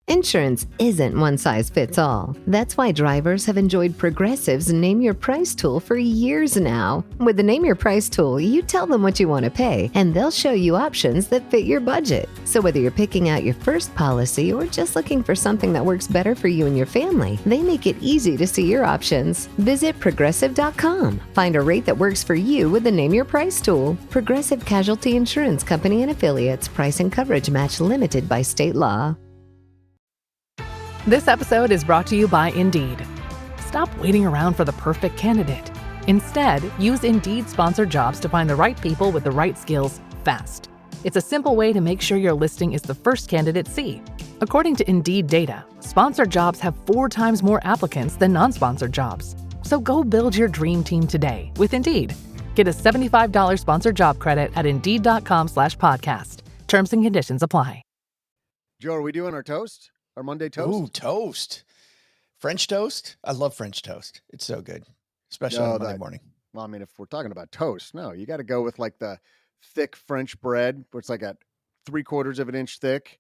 Insurance isn't one size fits all. That's why drivers have enjoyed Progressive's Name Your Price tool for years now. With the Name Your Price tool, you tell them what you want to pay, and they'll show you options that fit your budget. So whether you're picking out your first policy or just looking for something that works better for you and your family, they make it easy to see your options. Visit Progressive.com. Find a rate that works for you with the Name Your Price tool. Progressive Casualty Insurance Company and Affiliates. Price and coverage match limited by state law. This episode is brought to you by Indeed. Stop waiting around for the perfect candidate. Instead, use Indeed sponsored jobs to find the right people with the right skills fast. It's a simple way to make sure your listing is the first candidates see. According to Indeed data, sponsored jobs have 4 times more applicants than non-sponsored jobs. So go build your dream team today with Indeed. Get a $75 sponsored job credit at Indeed.com/podcast. Terms and conditions apply. Joe, are we doing our toast? Our Monday toast? Ooh, toast. French toast? I love French toast. It's so good, especially on Monday morning. Well, I mean, if we're talking about toast, no, you got to go with like the thick French bread, where it's like at 3/4 of an inch thick,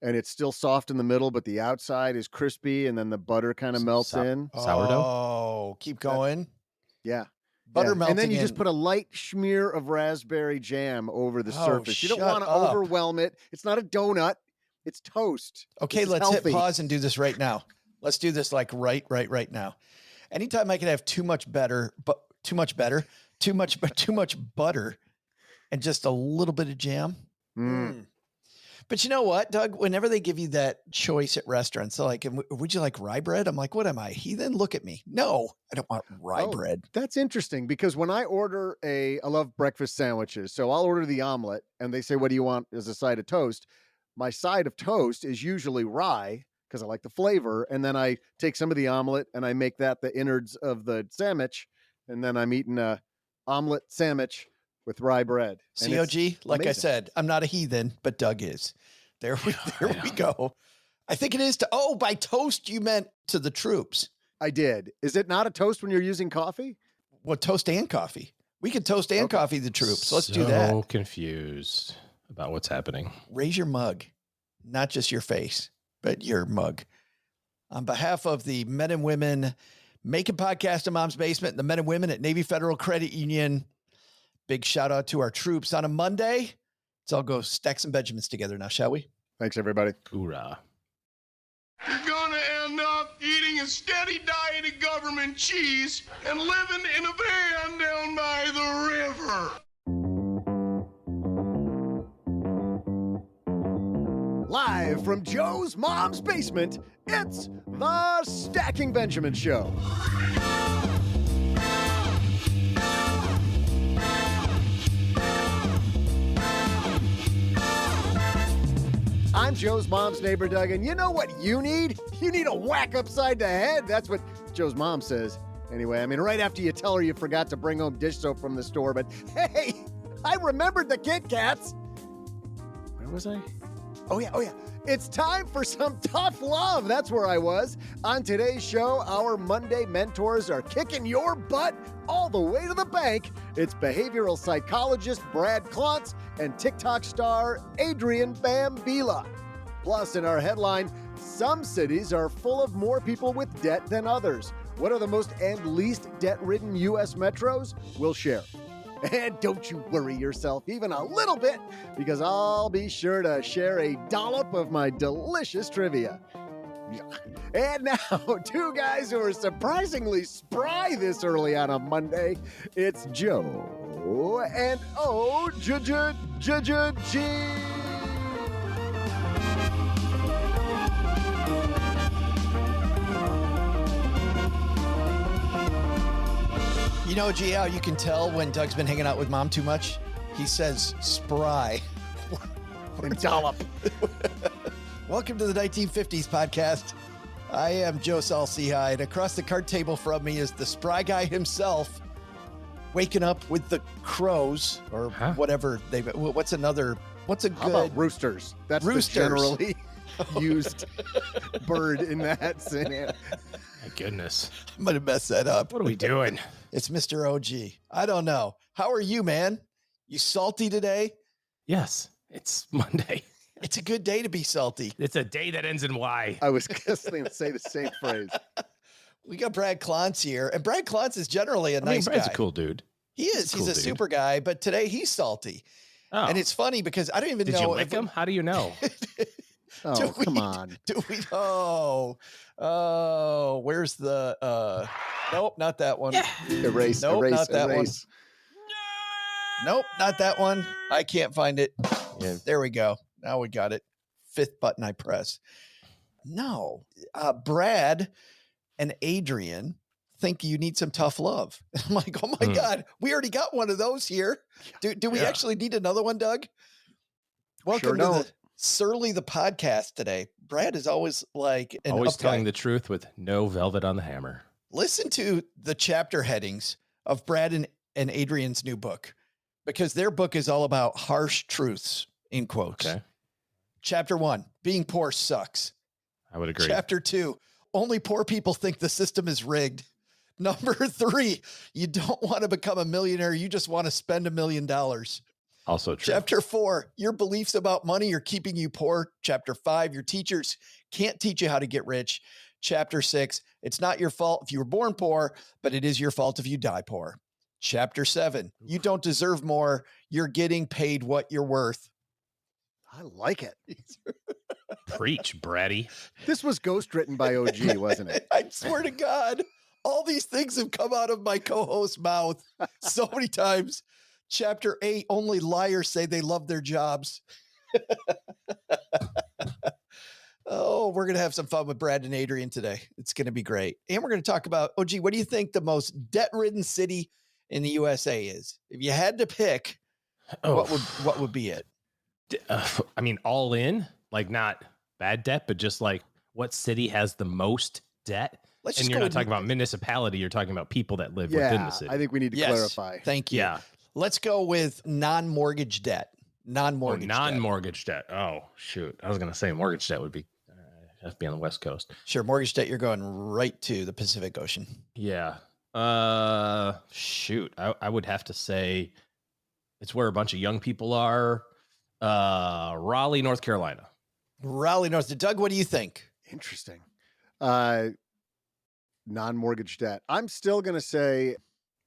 and it's still soft in the middle, but the outside is crispy, and then the butter kind of melts in. Sourdough? Oh, keep going. Yeah. Butter melting and then you in. just put a light smear of raspberry jam over the surface. You don't want to up. overwhelm it. It's not a donut. It's toast. Okay, let's hit pause and do this right now. Let's do this like right now. Anytime I can have too much butter, and just a little bit of jam. But you know what, Doug? Whenever they give you that choice at restaurants, they're like, would you like rye bread? I'm like, what am I, heathen? Look at me. No, I don't want rye bread. That's interesting because when I order I love breakfast sandwiches. So I'll order the omelet and they say, what do you want as a side of toast? My side of toast is usually rye because I like the flavor. And then I take some of the omelet and I make that the innards of the sandwich. And then I'm eating a omelet sandwich with rye bread. COG, like I said, I'm not a heathen, but Doug is. There we go. I think it is by toast, you meant to the troops. I did. Is it not a toast when you're using coffee? Well, toast and coffee. We could toast and coffee the troops. Let's do that. So confused about what's happening. Raise your mug, not just your face, but your mug. On behalf of the men and women making podcast in Mom's Basement, and the men and women at Navy Federal Credit Union, big shout out to our troops on a Monday. Let's all go stack some Benjamins together now, shall we? Thanks, everybody. Hoorah. You're gonna end up eating a steady diet of government cheese and living in a van down by the river. Live from Joe's Mom's Basement, it's the Stacking Benjamin Show. I'm Joe's mom's neighbor, Doug, and you know what you need? You need a whack upside the head. That's what Joe's mom says. Anyway, I mean, right after you tell her you forgot to bring home dish soap from the store, but hey, I remembered the Kit Kats. Where was I? Oh yeah. It's time for some tough love. That's where I was. On today's show, our Monday mentors are kicking your butt all the way to the bank. It's behavioral psychologist Brad Klontz and TikTok star Adrian Brambila. Plus, in our headline, some cities are full of more people with debt than others. What are the most and least debt-ridden U.S. metros? We'll share. And don't you worry yourself even a little bit, because I'll be sure to share a dollop of my delicious trivia. And now, 2 guys who are surprisingly spry this early on a Monday. It's Joe and G. You know, G, how you can tell when Doug's been hanging out with Mom too much? He says spry. And dollop. Welcome to the 1950s podcast. I am Joe Salsihai, and across the card table from me is the spry guy himself, waking up with the crows, or whatever what's a good... How about roosters? That's roosters. The generally used bird in that scenario. My goodness. I'm going to mess that up. What are we doing? It's Mr. OG. I don't know. How are you, man? You salty today? Yes, it's Monday. It's a good day to be salty. It's a day that ends in Y. I was just going to say the same phrase. We got Brad Klontz here, and Brad Klontz is generally a nice Brad's guy. a cool dude. He is. He's cool a dude. super guy, but today he's salty. Oh. And it's funny because I don't even Did know. you lick him? How do you know? Oh, come on. Do we? Oh, where's the, nope, not that one. Erase, Nope, erase, not that one. erase. Nope, not that one. I can't find it. Yeah. There we go. Now we got it. Fifth button I press. No, Brad and Adrian think you need some tough love. I'm like, oh my God, we already got one of those here. Do we actually need another one, Doug? Welcome to the Surly the podcast today. Brad is always like always telling the truth with no velvet on the hammer. Listen to the chapter headings of Brad and Adrian's new book, because their book is all about harsh truths, in quotes. Okay. Chapter 1, being poor sucks. I would agree. Chapter 2, only poor people think the system is rigged. Number 3, you don't want to become a millionaire. You just want to spend $1 million. Also true. Chapter 4, your beliefs about money are keeping you poor. Chapter 5, your teachers can't teach you how to get rich. Chapter 6, it's not your fault if you were born poor, but it is your fault if you die poor. Chapter 7, you don't deserve more. You're getting paid what you're worth. I like it. Preach, Bratty. This was ghostwritten by OG, wasn't it? I swear to God, all these things have come out of my co-host's mouth so many times. Chapter 8, only liars say they love their jobs. Oh, we're going to have some fun with Brad and Adrian today. It's going to be great. And we're going to talk about, OG, what do you think the most debt-ridden city in the USA is? If you had to pick, what would be it? I mean, all in, like not bad debt, but just like what city has the most debt? And you're not talking about municipality. You're talking about people that live within the city. I think we need to clarify. Thank you. Yeah. Let's go with non-mortgage debt. Non-mortgage debt. Oh, shoot. I was going to say mortgage debt would be, have to be on the West Coast. Sure. Mortgage debt, you're going right to the Pacific Ocean. Yeah. Shoot. I would have to say it's where a bunch of young people are. Raleigh, North Carolina. Raleigh, North. Doug, what do you think? Interesting. Non-mortgage debt. I'm still going to say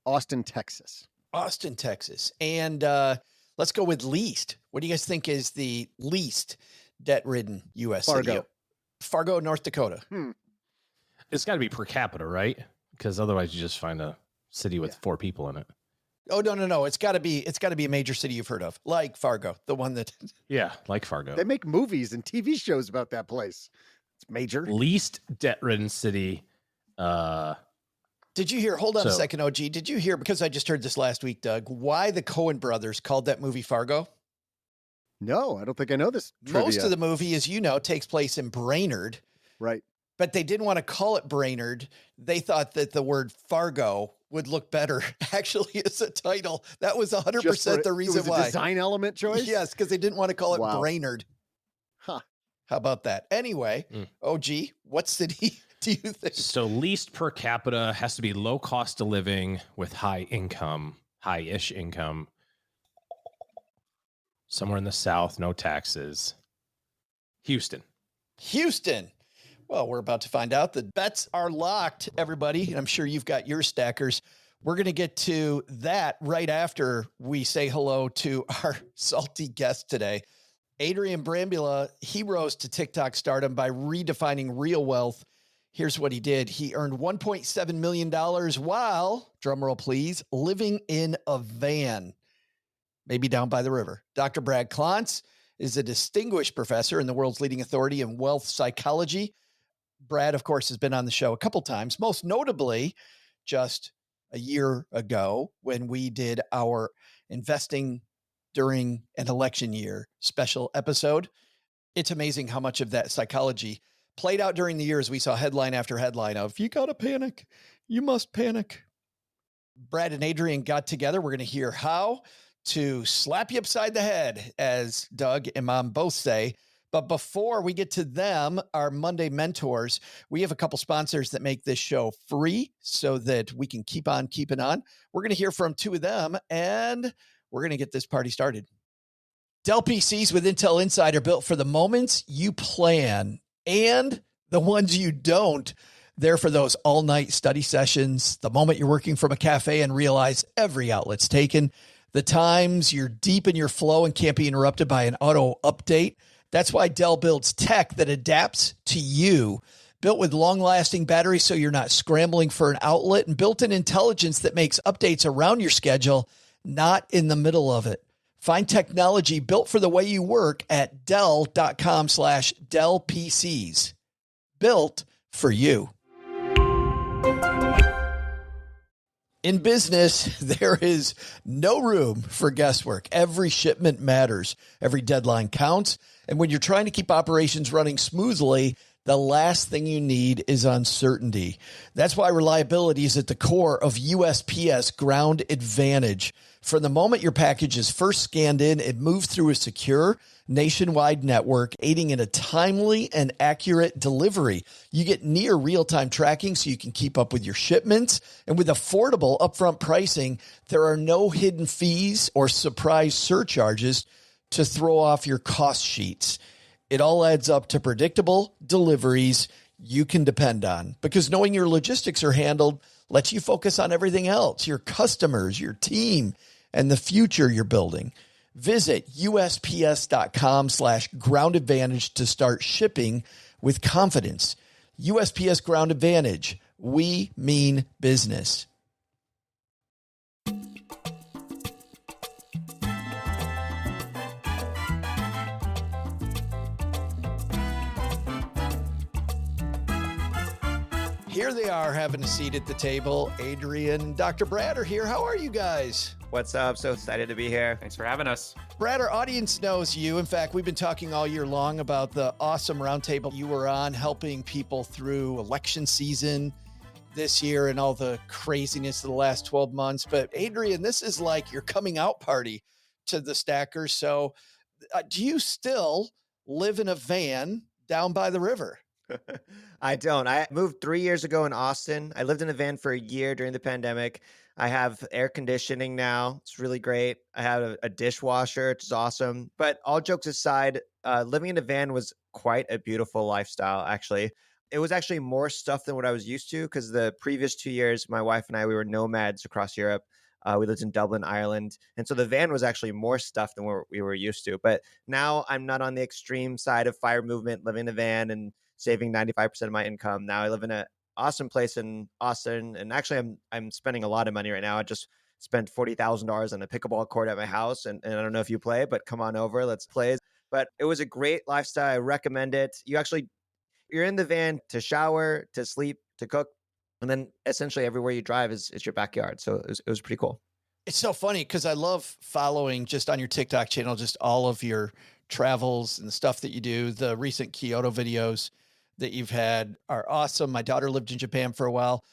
Austin, Texas. Austin, Texas. And let's go with least. What do you guys think is the least debt-ridden U.S. city? Fargo, North Dakota. It's got to be per capita, right? Because otherwise you just find a city with 4 people in it. Oh, no. It's got to be a major city you've heard of, like Fargo, the one that. Yeah, like Fargo. They make movies and TV shows about that place. It's major. Least debt-ridden city. Did you hear? Hold on a second, OG. Did you hear? Because I just heard this last week, Doug. Why the Coen brothers called that movie Fargo? No, I don't think I know this. Most of the movie, as you know, takes place in Brainerd. Right. But they didn't want to call it Brainerd. They thought that the word Fargo would look better actually as a title. That was 100% the reason it was why. A design element choice? Yes, because they didn't want to call it Brainerd. Huh. How about that? Anyway, OG, what city do you think? So least per capita has to be low cost of living with high income, high-ish income. Somewhere in the South, no taxes. Houston. Well, we're about to find out. The bets are locked, everybody. And I'm sure you've got your stackers. We're going to get to that right after we say hello to our salty guest today. Adrian Brambila, he rose to TikTok stardom by redefining real wealth. Here's what he did. He earned $1.7 million while, drumroll please, living in a van, maybe down by the river. Dr. Brad Klontz is a distinguished professor and the world's leading authority in wealth psychology. Brad, of course, has been on the show a couple times, most notably just a year ago when we did our investing during an election year special episode. It's amazing how much of that psychology played out during the year as we saw headline after headline of, you got to panic. You must panic. Brad and Adrian got together. We're going to hear how to slap you upside the head, as Doug and Mom both say. But before we get to them, our Monday mentors, we have a couple sponsors that make this show free so that we can keep on keeping on. We're going to hear from 2 of them, and we're going to get this party started. Dell PCs with Intel Inside are built for the moments you plan and the ones you don't. They're for those all-night study sessions, the moment you're working from a cafe and realize every outlet's taken, the times you're deep in your flow and can't be interrupted by an auto update. That's why Dell builds tech that adapts to you. Built with long-lasting batteries so you're not scrambling for an outlet, and built-in intelligence that makes updates around your schedule, not in the middle of it. Find technology built for the way you work at Dell.com/Dell PCs. Built for you. In business, there is no room for guesswork. Every shipment matters. Every deadline counts. And when you're trying to keep operations running smoothly, the last thing you need is uncertainty. That's why reliability is at the core of USPS Ground Advantage. From the moment your package is first scanned in, it moves through a secure nationwide network, aiding in a timely and accurate delivery. You get near real-time tracking so you can keep up with your shipments. And with affordable upfront pricing, there are no hidden fees or surprise surcharges to throw off your cost sheets. It all adds up to predictable deliveries you can depend on, because knowing your logistics are handled lets you focus on everything else, your customers, your team, and the future you're building. Visit USPS.com/Ground Advantage to start shipping with confidence. USPS Ground Advantage. We mean business. Here they are having a seat at the table. Adrian and Dr. Brad are here. How are you guys? What's up? So excited to be here. Thanks for having us. Brad, our audience knows you. In fact, we've been talking all year long about the awesome roundtable you were on, helping people through election season this year and all the craziness of the last 12 months. But Adrian, this is like your coming out party to the Stackers. So do you still live in a van down by the river? I don't. I moved 3 years ago in Austin. I lived in a van for a year during the pandemic. I have air conditioning now. It's really great. I have a dishwasher, which is awesome. But all jokes aside, living in a van was quite a beautiful lifestyle, actually. It was actually more stuff than what I was used to, because the previous 2 years, my wife and I, we were nomads across Europe. We lived in Dublin, Ireland. And so the van was actually more stuff than what we were used to. But now I'm not on the extreme side of fire movement, living in a van and saving 95% of my income. Now I live in an awesome place in Austin. And actually, I'm spending a lot of money right now. I just spent $40,000 on a pickleball court at my house. And I don't know if you play, but come on over, let's play. But it was a great lifestyle. I recommend it. You're in the van to shower, to sleep, to cook. And then essentially everywhere you drive is your backyard. So it was pretty cool. It's so funny because I love following just on your TikTok channel, just all of your travels and the stuff that you do. The recent Kyoto videos that you've had are awesome. My daughter lived in Japan for a while.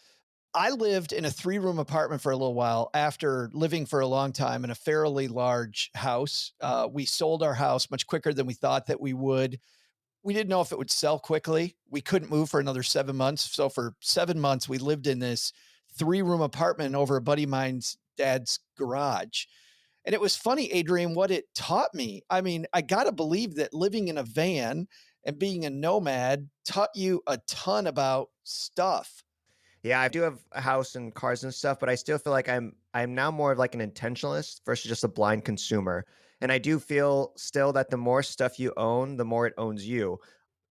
I lived in a 3-room apartment for a little while after living for a long time in a fairly large house. We sold our house much quicker than we thought that we would. We didn't know if it would sell quickly. We couldn't move for another 7 months. So for 7 months, we lived in this 3-room apartment over a buddy of mine's dad's garage. And it was funny, Adrian, what it taught me. I mean, I got to believe that living in a van and being a nomad taught you a ton about stuff. Yeah, I do have a house and cars and stuff, but I still feel like I'm now more of like an intentionalist versus just a blind consumer. And I do feel still that the more stuff you own, the more it owns you.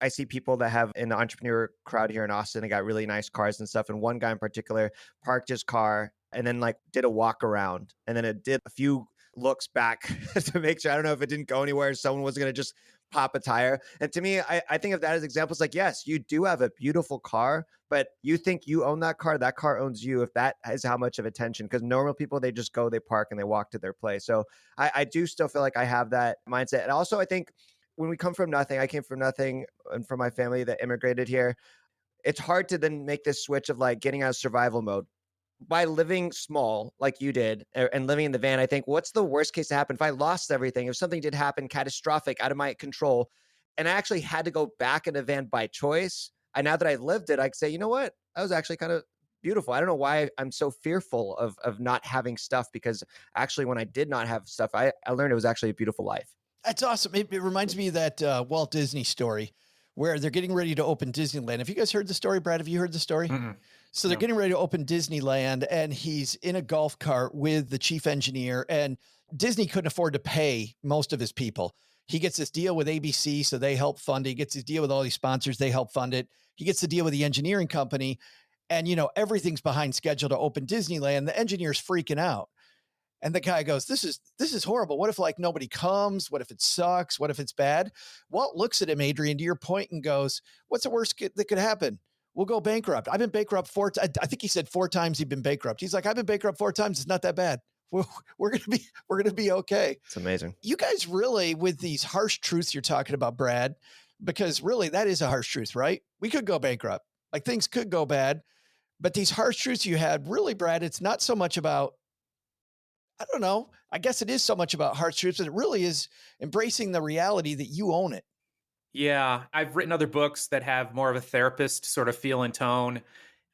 I see people that have in the entrepreneur crowd here in Austin, they got really nice cars and stuff. And one guy in particular parked his car and then like did a walk around. And then it did a few looks back to make sure, I don't know if it didn't go anywhere. Someone was going to just pop a tire. And to me, I think of that as examples like, yes, you do have a beautiful car, but you think you own that car owns you if that is how much of attention. Because normal people, they just go, they park and they walk to their place. So I do still feel like I have that mindset. And also I think when we come from nothing, I came from nothing and from my family that immigrated here, it's hard to then make this switch of like getting out of survival mode. By living small like you did and living in the van, I think what's the worst case to happen? If I lost everything, if something did happen catastrophic out of my control, and I actually had to go back in a van by choice, now that I lived it, I could say, you know what? That was actually kind of beautiful. I don't know why I'm so fearful of not having stuff, because actually when I did not have stuff, I learned it was actually a beautiful life. That's awesome. It reminds me of that Walt Disney story where they're getting ready to open Disneyland. Have you guys heard the story? Brad, have you heard the story? Mm-mm. So they're No. getting ready to open Disneyland, and he's in a golf cart with the chief engineer, and Disney couldn't afford to pay most of his people. He gets this deal with ABC, so they help fund it. He gets his deal with all these sponsors. They help fund it. He gets the deal with the engineering company, and, everything's behind schedule to open Disneyland. The engineer's freaking out. And the guy goes, this is horrible. What if nobody comes? What if it sucks? What if it's bad? Walt looks at him, Adrian, to your point, and goes, what's the worst that could happen? We'll go bankrupt. I've been bankrupt 4 times. I think he said 4 times he'd been bankrupt. He's like, I've been bankrupt 4 times. It's not that bad. We're gonna be okay. It's amazing. You guys really, with these harsh truths you're talking about, Brad, because really that is a harsh truth, right? We could go bankrupt. Things could go bad. But these harsh truths you had, really, Brad, it's not so much about, I don't know. I guess it is so much about harsh truths, but it really is embracing the reality that you own it. Yeah, I've written other books that have more of a therapist sort of feel and tone,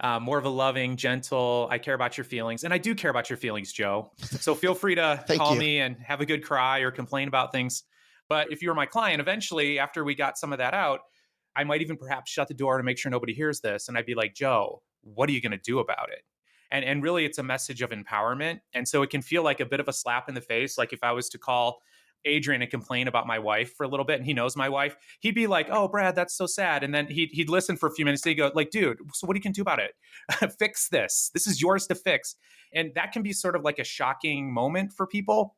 more of a loving, gentle, I care about your feelings. And I do care about your feelings, Joe. So feel free to call me and have a good cry or complain about things. But if you were my client, eventually, after we got some of that out, I might even perhaps shut the door to make sure nobody hears this. And I'd be like, Joe, what are you going to do about it? And really, it's a message of empowerment. And so it can feel like a bit of a slap in the face. Like if I was to call Adrian and complain about my wife for a little bit, and he knows my wife, he'd be like, oh, Brad, that's so sad. And then he'd listen for a few minutes. And he'd go like, dude, so what you can do about it? Fix this. This is yours to fix. And that can be sort of like a shocking moment for people,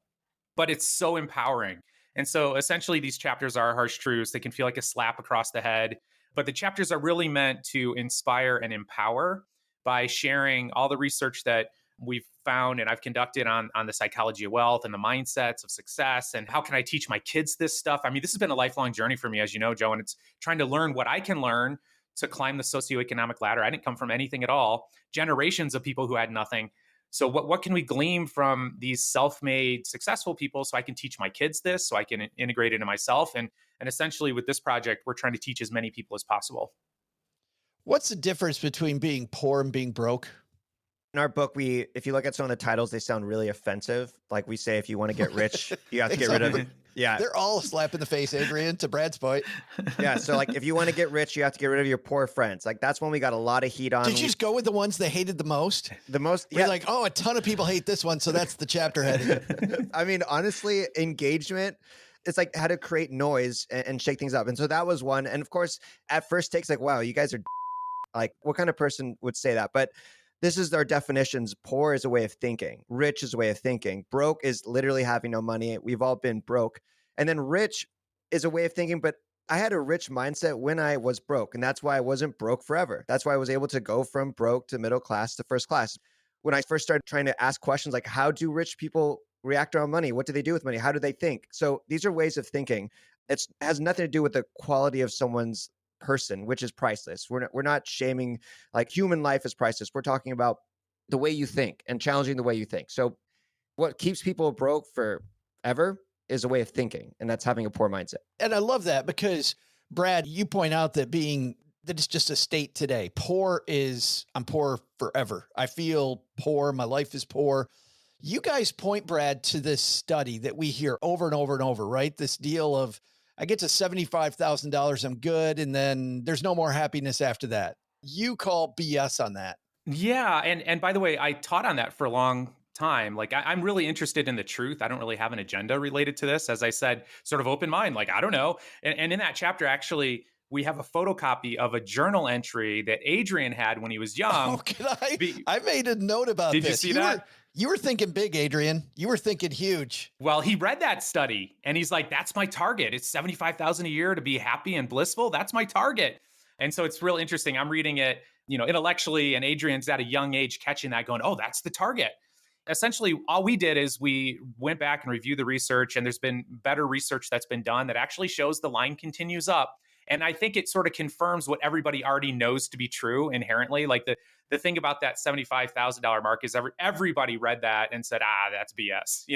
but it's so empowering. And so essentially these chapters are harsh truths. They can feel like a slap across the head, but the chapters are really meant to inspire and empower by sharing all the research that we've found and I've conducted on the psychology of wealth and the mindsets of success. And how can I teach my kids this stuff? I mean, this has been a lifelong journey for me, as you know, Joe, and it's trying to learn what I can learn to climb the socioeconomic ladder. I didn't come from anything at all. Generations of people who had nothing. So what can we glean from these self-made successful people so I can teach my kids this, so I can integrate it into myself? And essentially with this project, we're trying to teach as many people as possible. What's the difference between being poor and being broke? In our book, if you look at some of the titles, they sound really offensive. Like we say, if you want to get rich, you have to get rid of it. Yeah. They're all a slap in the face, Adrian, to Brad's point. Yeah. So like, if you want to get rich, you have to get rid of your poor friends. Like that's when we got a lot of heat on. Did you just go with the ones they hated the most? Yeah. Like, oh, a ton of people hate this one. So that's the chapter heading. I mean, honestly, engagement, it's like how to create noise and shake things up. And so that was one. And of course, at first takes like, wow, you guys are like, what kind of person would say that? But this is our definitions. Poor is a way of thinking. Rich is a way of thinking. Broke is literally having no money. We've all been broke. And then rich is a way of thinking, but I had a rich mindset when I was broke. And that's why I wasn't broke forever. That's why I was able to go from broke to middle class to first class. When I first started trying to ask questions like, how do rich people react around money? What do they do with money? How do they think? So these are ways of thinking. It has nothing to do with the quality of someone's person, which is priceless. We're not shaming, like human life is priceless. We're talking about the way you think and challenging the way you think. So what keeps people broke forever is a way of thinking, and that's having a poor mindset. And I love that because, Brad, you point out that it's just a state today. Poor is, I'm poor forever. I feel poor. My life is poor. You guys point, Brad, to this study that we hear over and over and over, right? This deal of, I get to $75,000, I'm good, and then there's no more happiness after that. You call BS on that. Yeah, and by the way, I taught on that for a long time. Like I'm really interested in the truth. I don't really have an agenda related to this. As I said, sort of open mind, like, I don't know. And in that chapter, actually, we have a photocopy of a journal entry that Adrian had when he was young. Oh, can I made a note about this. Did you see that? You were thinking big, Adrian. You were thinking huge. Well, he read that study and he's like, that's my target. It's $75,000 a year to be happy and blissful. That's my target. And so it's real interesting. I'm reading it, intellectually, and Adrian's at a young age catching that going, oh, that's the target. Essentially, all we did is we went back and reviewed the research, and there's been better research that's been done that actually shows the line continues up. And I think it sort of confirms what everybody already knows to be true inherently. Like the thing about that $75,000 mark is everybody read that and said, that's BS,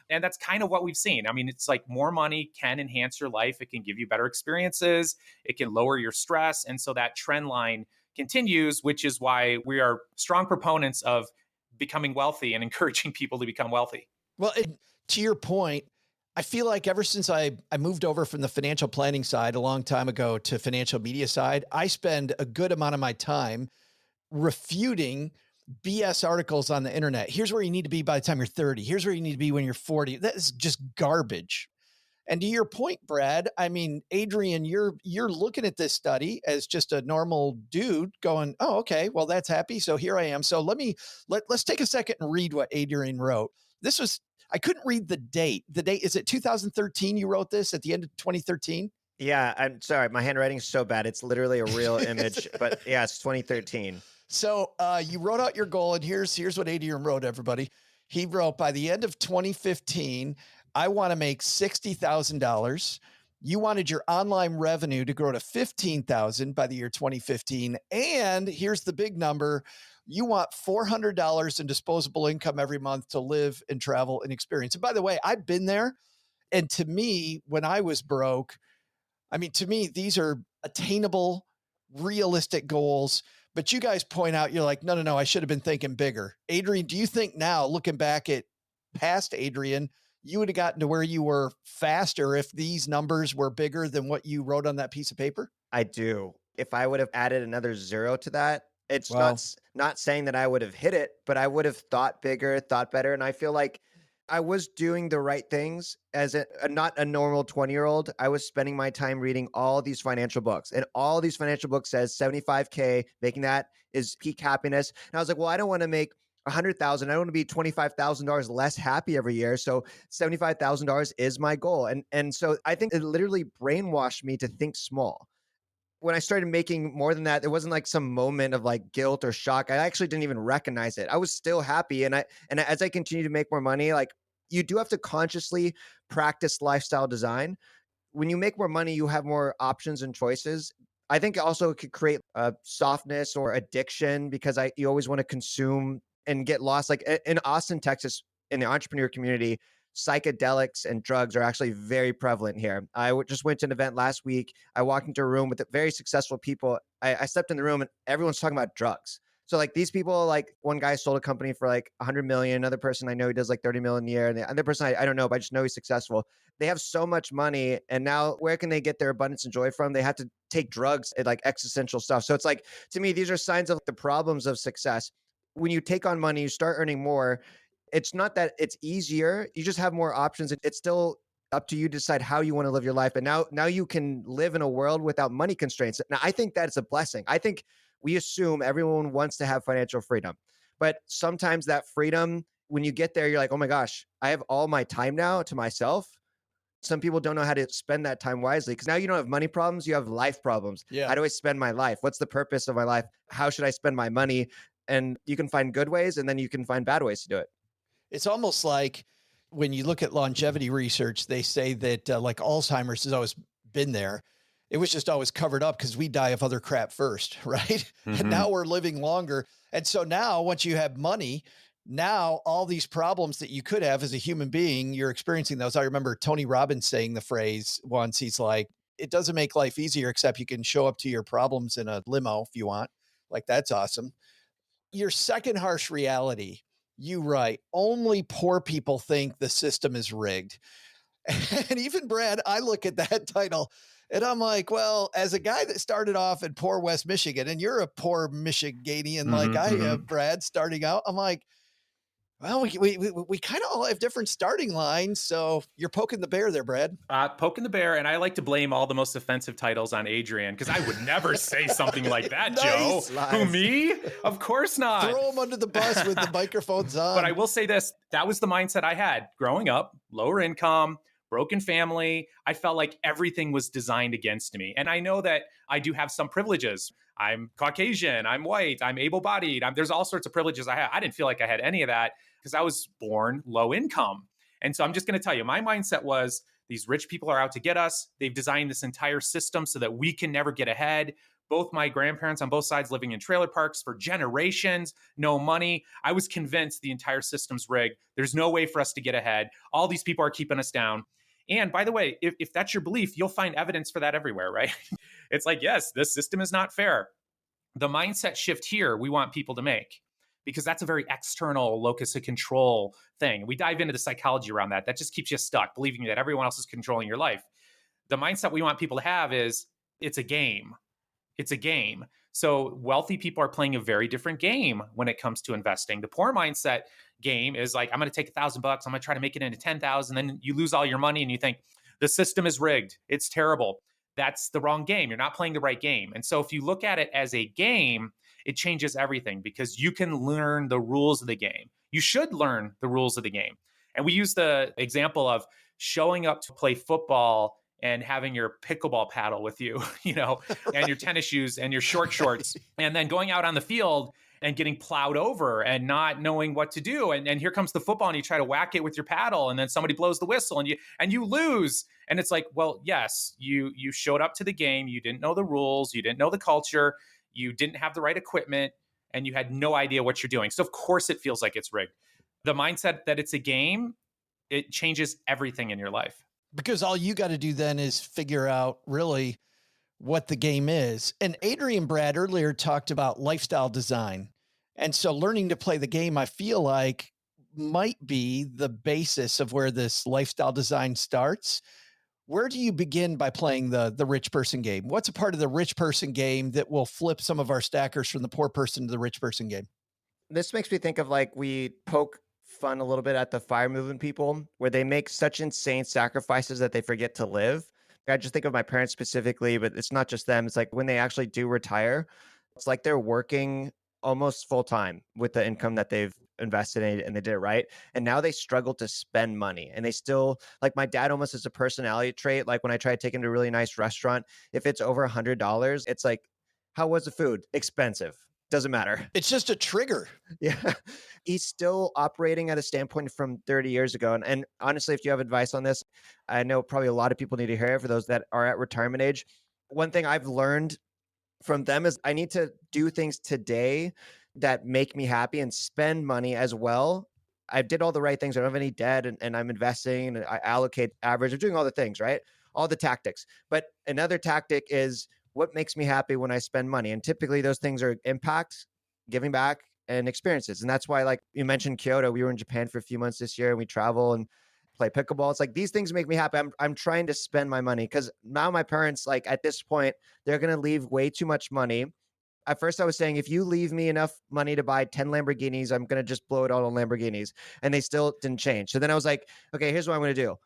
and that's kind of what we've seen. I mean, it's like more money can enhance your life. It can give you better experiences. It can lower your stress. And so that trend line continues, which is why we are strong proponents of becoming wealthy and encouraging people to become wealthy. Well, to your point, I feel like ever since I moved over from the financial planning side a long time ago to financial media side, I spend a good amount of my time refuting BS articles on the internet. Here's where you need to be by the time you're 30. Here's where you need to be when you're 40. That is just garbage. And to your point, Brad, I mean, Adrian, you're looking at this study as just a normal dude going, oh, okay, well, that's happy. So here I am. So let's take a second and read what Adrian wrote. I couldn't read the date. The date, is it 2013 you wrote this at the end of 2013? Yeah, I'm sorry. My handwriting's so bad. It's literally a real image, but yeah, it's 2013. So you wrote out your goal, and here's what Adrian wrote, everybody. He wrote, by the end of 2015, I want to make $60,000. You wanted your online revenue to grow to $15,000 by the year 2015. And here's the big number. You want $400 in disposable income every month to live and travel and experience. And by the way, I've been there. And to me, when I was broke, I mean, to me, these are attainable, realistic goals. But you guys point out, you're like, no, I should have been thinking bigger. Adrian, do you think now, looking back at past Adrian, you would have gotten to where you were faster if these numbers were bigger than what you wrote on that piece of paper? I do. If I would have added another 0 to that, it's not saying that I would have hit it, but I would have thought bigger, thought better. And I feel like I was doing the right things as not a normal 20-year-old. I was spending my time reading all these financial books, and all these financial books says 75K, making that is peak happiness. And I was like, well, I don't want to make $100,000. I don't want to be $25,000 less happy every year. So $75,000 is my goal. And so I think it literally brainwashed me to think small. When I started making more than that, there wasn't like some moment of like guilt or shock. I actually didn't even recognize it. I was still happy. And as I continue to make more money, like, you do have to consciously practice lifestyle design. When you make more money, you have more options and choices. I think also it could create a softness or addiction because you always want to consume and get lost. Like in Austin, Texas, in the entrepreneur community, psychedelics and drugs are actually very prevalent here. I just went to an event last week. I walked into a room with very successful people. I stepped in the room and everyone's talking about drugs. So like these people, like one guy sold a company for like 100 million. Another person I know, he does like 30 million a year. And the other person I don't know, but I just know he's successful. They have so much money. And now where can they get their abundance and joy from? They have to take drugs and like existential stuff. So it's like, to me, these are signs of the problems of success. When you take on money, you start earning more. It's not that it's easier. You just have more options. It's still up to you to decide how you want to live your life. And now you can live in a world without money constraints. Now, I think that's a blessing. I think we assume everyone wants to have financial freedom. But sometimes that freedom, when you get there, you're like, oh my gosh, I have all my time now to myself. Some people don't know how to spend that time wisely because now you don't have money problems, you have life problems. Yeah. How do I spend my life? What's the purpose of my life? How should I spend my money? And you can find good ways and then you can find bad ways to do it. It's almost like when you look at longevity research, they say that like Alzheimer's has always been there. It was just always covered up because we die of other crap first, right? Mm-hmm. And now we're living longer. And so now once you have money, now all these problems that you could have as a human being, you're experiencing those. I remember Tony Robbins saying the phrase once, he's like, it doesn't make life easier except you can show up to your problems in a limo if you want. Like, that's awesome. Your second harsh reality, you write, only poor people think the system is rigged. And even Brad, I look at that title and I'm like, well, as a guy that started off in poor West Michigan, and you're a poor Michiganian like I am, Brad, starting out, I'm like, well, we kind of all have different starting lines. So you're poking the bear there, Brad. Poking the bear. And I like to blame all the most offensive titles on Adrian because I would never say something like that, Nice. Joe. Lies. Who, me? Of course not. Throw him under the bus with the microphones on. But I will say this. That was the mindset I had growing up, lower income, broken family. I felt like everything was designed against me. And I know that I do have some privileges. I'm Caucasian, I'm white, I'm able-bodied. There's all sorts of privileges I have. I didn't feel like I had any of that because I was born low income. And so I'm just going to tell you, my mindset was these rich people are out to get us. They've designed this entire system so that we can never get ahead. Both my grandparents on both sides living in trailer parks for generations, no money. I was convinced the entire system's rigged. There's no way for us to get ahead. All these people are keeping us down. And by the way, if that's your belief, you'll find evidence for that everywhere, right? It's like, yes, this system is not fair. The mindset shift here we want people to make. because that's a very external locus of control thing. We dive into the psychology around that. That just keeps you stuck, believing that everyone else is controlling your life. The mindset we want people to have is it's a game. It's a game. So wealthy people are playing a very different game when it comes to investing. The poor mindset game is like, I'm going to take $1,000. I'm going to try to make it into 10,000. Then you lose all your money and you think the system is rigged. It's terrible. That's the wrong game. You're not playing the right game. And so if you look at it as a game, it changes everything because you can learn the rules of the game. You should learn the rules of the game. And we use the example of showing up to play football and having your pickleball paddle with you, and your tennis shoes and your short shorts, and then going out on the field and getting plowed over and not knowing what to do. And here comes the football and you try to whack it with your paddle and then somebody blows the whistle and you lose. And it's like, well, yes, you showed up to the game. You didn't know the rules. You didn't know the culture. You didn't have the right equipment and you had no idea what you're doing. So of course it feels like it's rigged. The mindset that it's a game, it changes everything in your life. Because all you got to do then is figure out really what the game is. And Adrian Brad earlier talked about lifestyle design. And so learning to play the game, I feel like might be the basis of where this lifestyle design starts. Where do you begin by playing the rich person game? What's a part of the rich person game that will flip some of our stackers from the poor person to the rich person game? This makes me think of like we poke fun a little bit at the fire movement people where they make such insane sacrifices that they forget to live. I just think of my parents specifically, but it's not just them. It's like when they actually do retire, it's like they're working almost full time with the income that they've invested in and they did it right. And now they struggle to spend money and they still, like my dad almost has a personality trait. Like when I try to take him to a really nice restaurant, if it's over $100, it's like, how was the food? Expensive. Doesn't matter. It's just a trigger. Yeah. He's still operating at a standpoint from 30 years ago. And honestly, if you have advice on this, I know probably a lot of people need to hear it for those that are at retirement age. One thing I've learned from them is I need to do things today that make me happy and spend money as well. I did all the right things. I don't have any debt and I'm investing and I allocate average. I'm doing all the things, right? All the tactics. But another tactic is what makes me happy when I spend money. And typically those things are impact, giving back, and experiences. And that's why, like you mentioned Kyoto, we were in Japan for a few months this year and we travel and play pickleball. It's like these things make me happy. I'm trying to spend my money because now my parents, like at this point, they're going to leave way too much money. At first I was saying, if you leave me enough money to buy 10 Lamborghinis, I'm going to just blow it all on Lamborghinis. And they still didn't change. So then I was like, okay, here's what I'm going to do.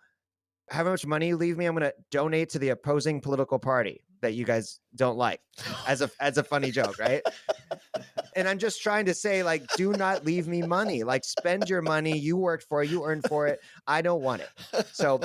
However much money you leave me, I'm going to donate to the opposing political party that you guys don't like as a funny joke, right? And I'm just trying to say, like, do not leave me money. Like, spend your money. You worked for it. You earned for it. I don't want it. So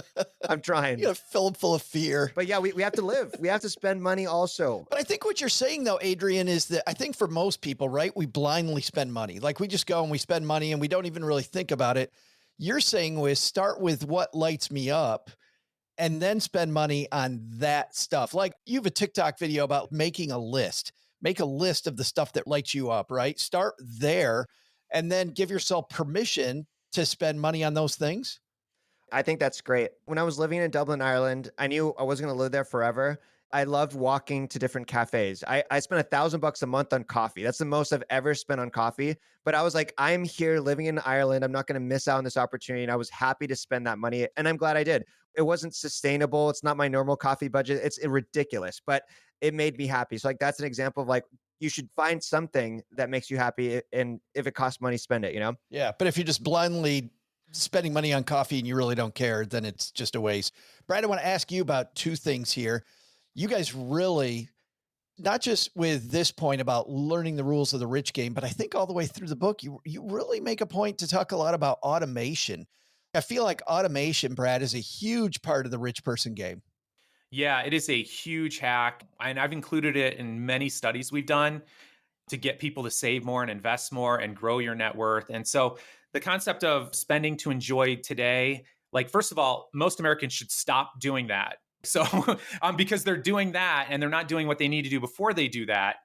I'm trying. You gotta fill them full of fear. But yeah, we have to live. We have to spend money also. But I think what you're saying though, Adrian, is that I think for most people, right, we blindly spend money. Like we just go and we spend money and we don't even really think about it. You're saying was start with what lights me up and then spend money on that stuff. Like you have a TikTok video about making a list. Make a list of the stuff that lights you up, right? Start there and then give yourself permission to spend money on those things. I think that's great. When I was living in Dublin, Ireland, I knew I wasn't going to live there forever. I loved walking to different cafes. I spent $1,000 a month on coffee. That's the most I've ever spent on coffee. But I was like, I'm here living in Ireland. I'm not going to miss out on this opportunity. And I was happy to spend that money. And I'm glad I did. It wasn't sustainable. It's not my normal coffee budget. It's ridiculous, but it made me happy. So like, that's an example of like, you should find something that makes you happy. And if it costs money, spend it, you know? Yeah. But if you're just blindly spending money on coffee and you really don't care, then it's just a waste. Brad, I want to ask you about two things here. You guys really, not just with this point about learning the rules of the rich game, but I think all the way through the book, you really make a point to talk a lot about automation. I feel like automation, Brad, is a huge part of the rich person game. Yeah, it is a huge hack. And I've included it in many studies we've done to get people to save more and invest more and grow your net worth. And so the concept of spending to enjoy today, like, first of all, most Americans should stop doing that. So because they're doing that and they're not doing what they need to do before they do that.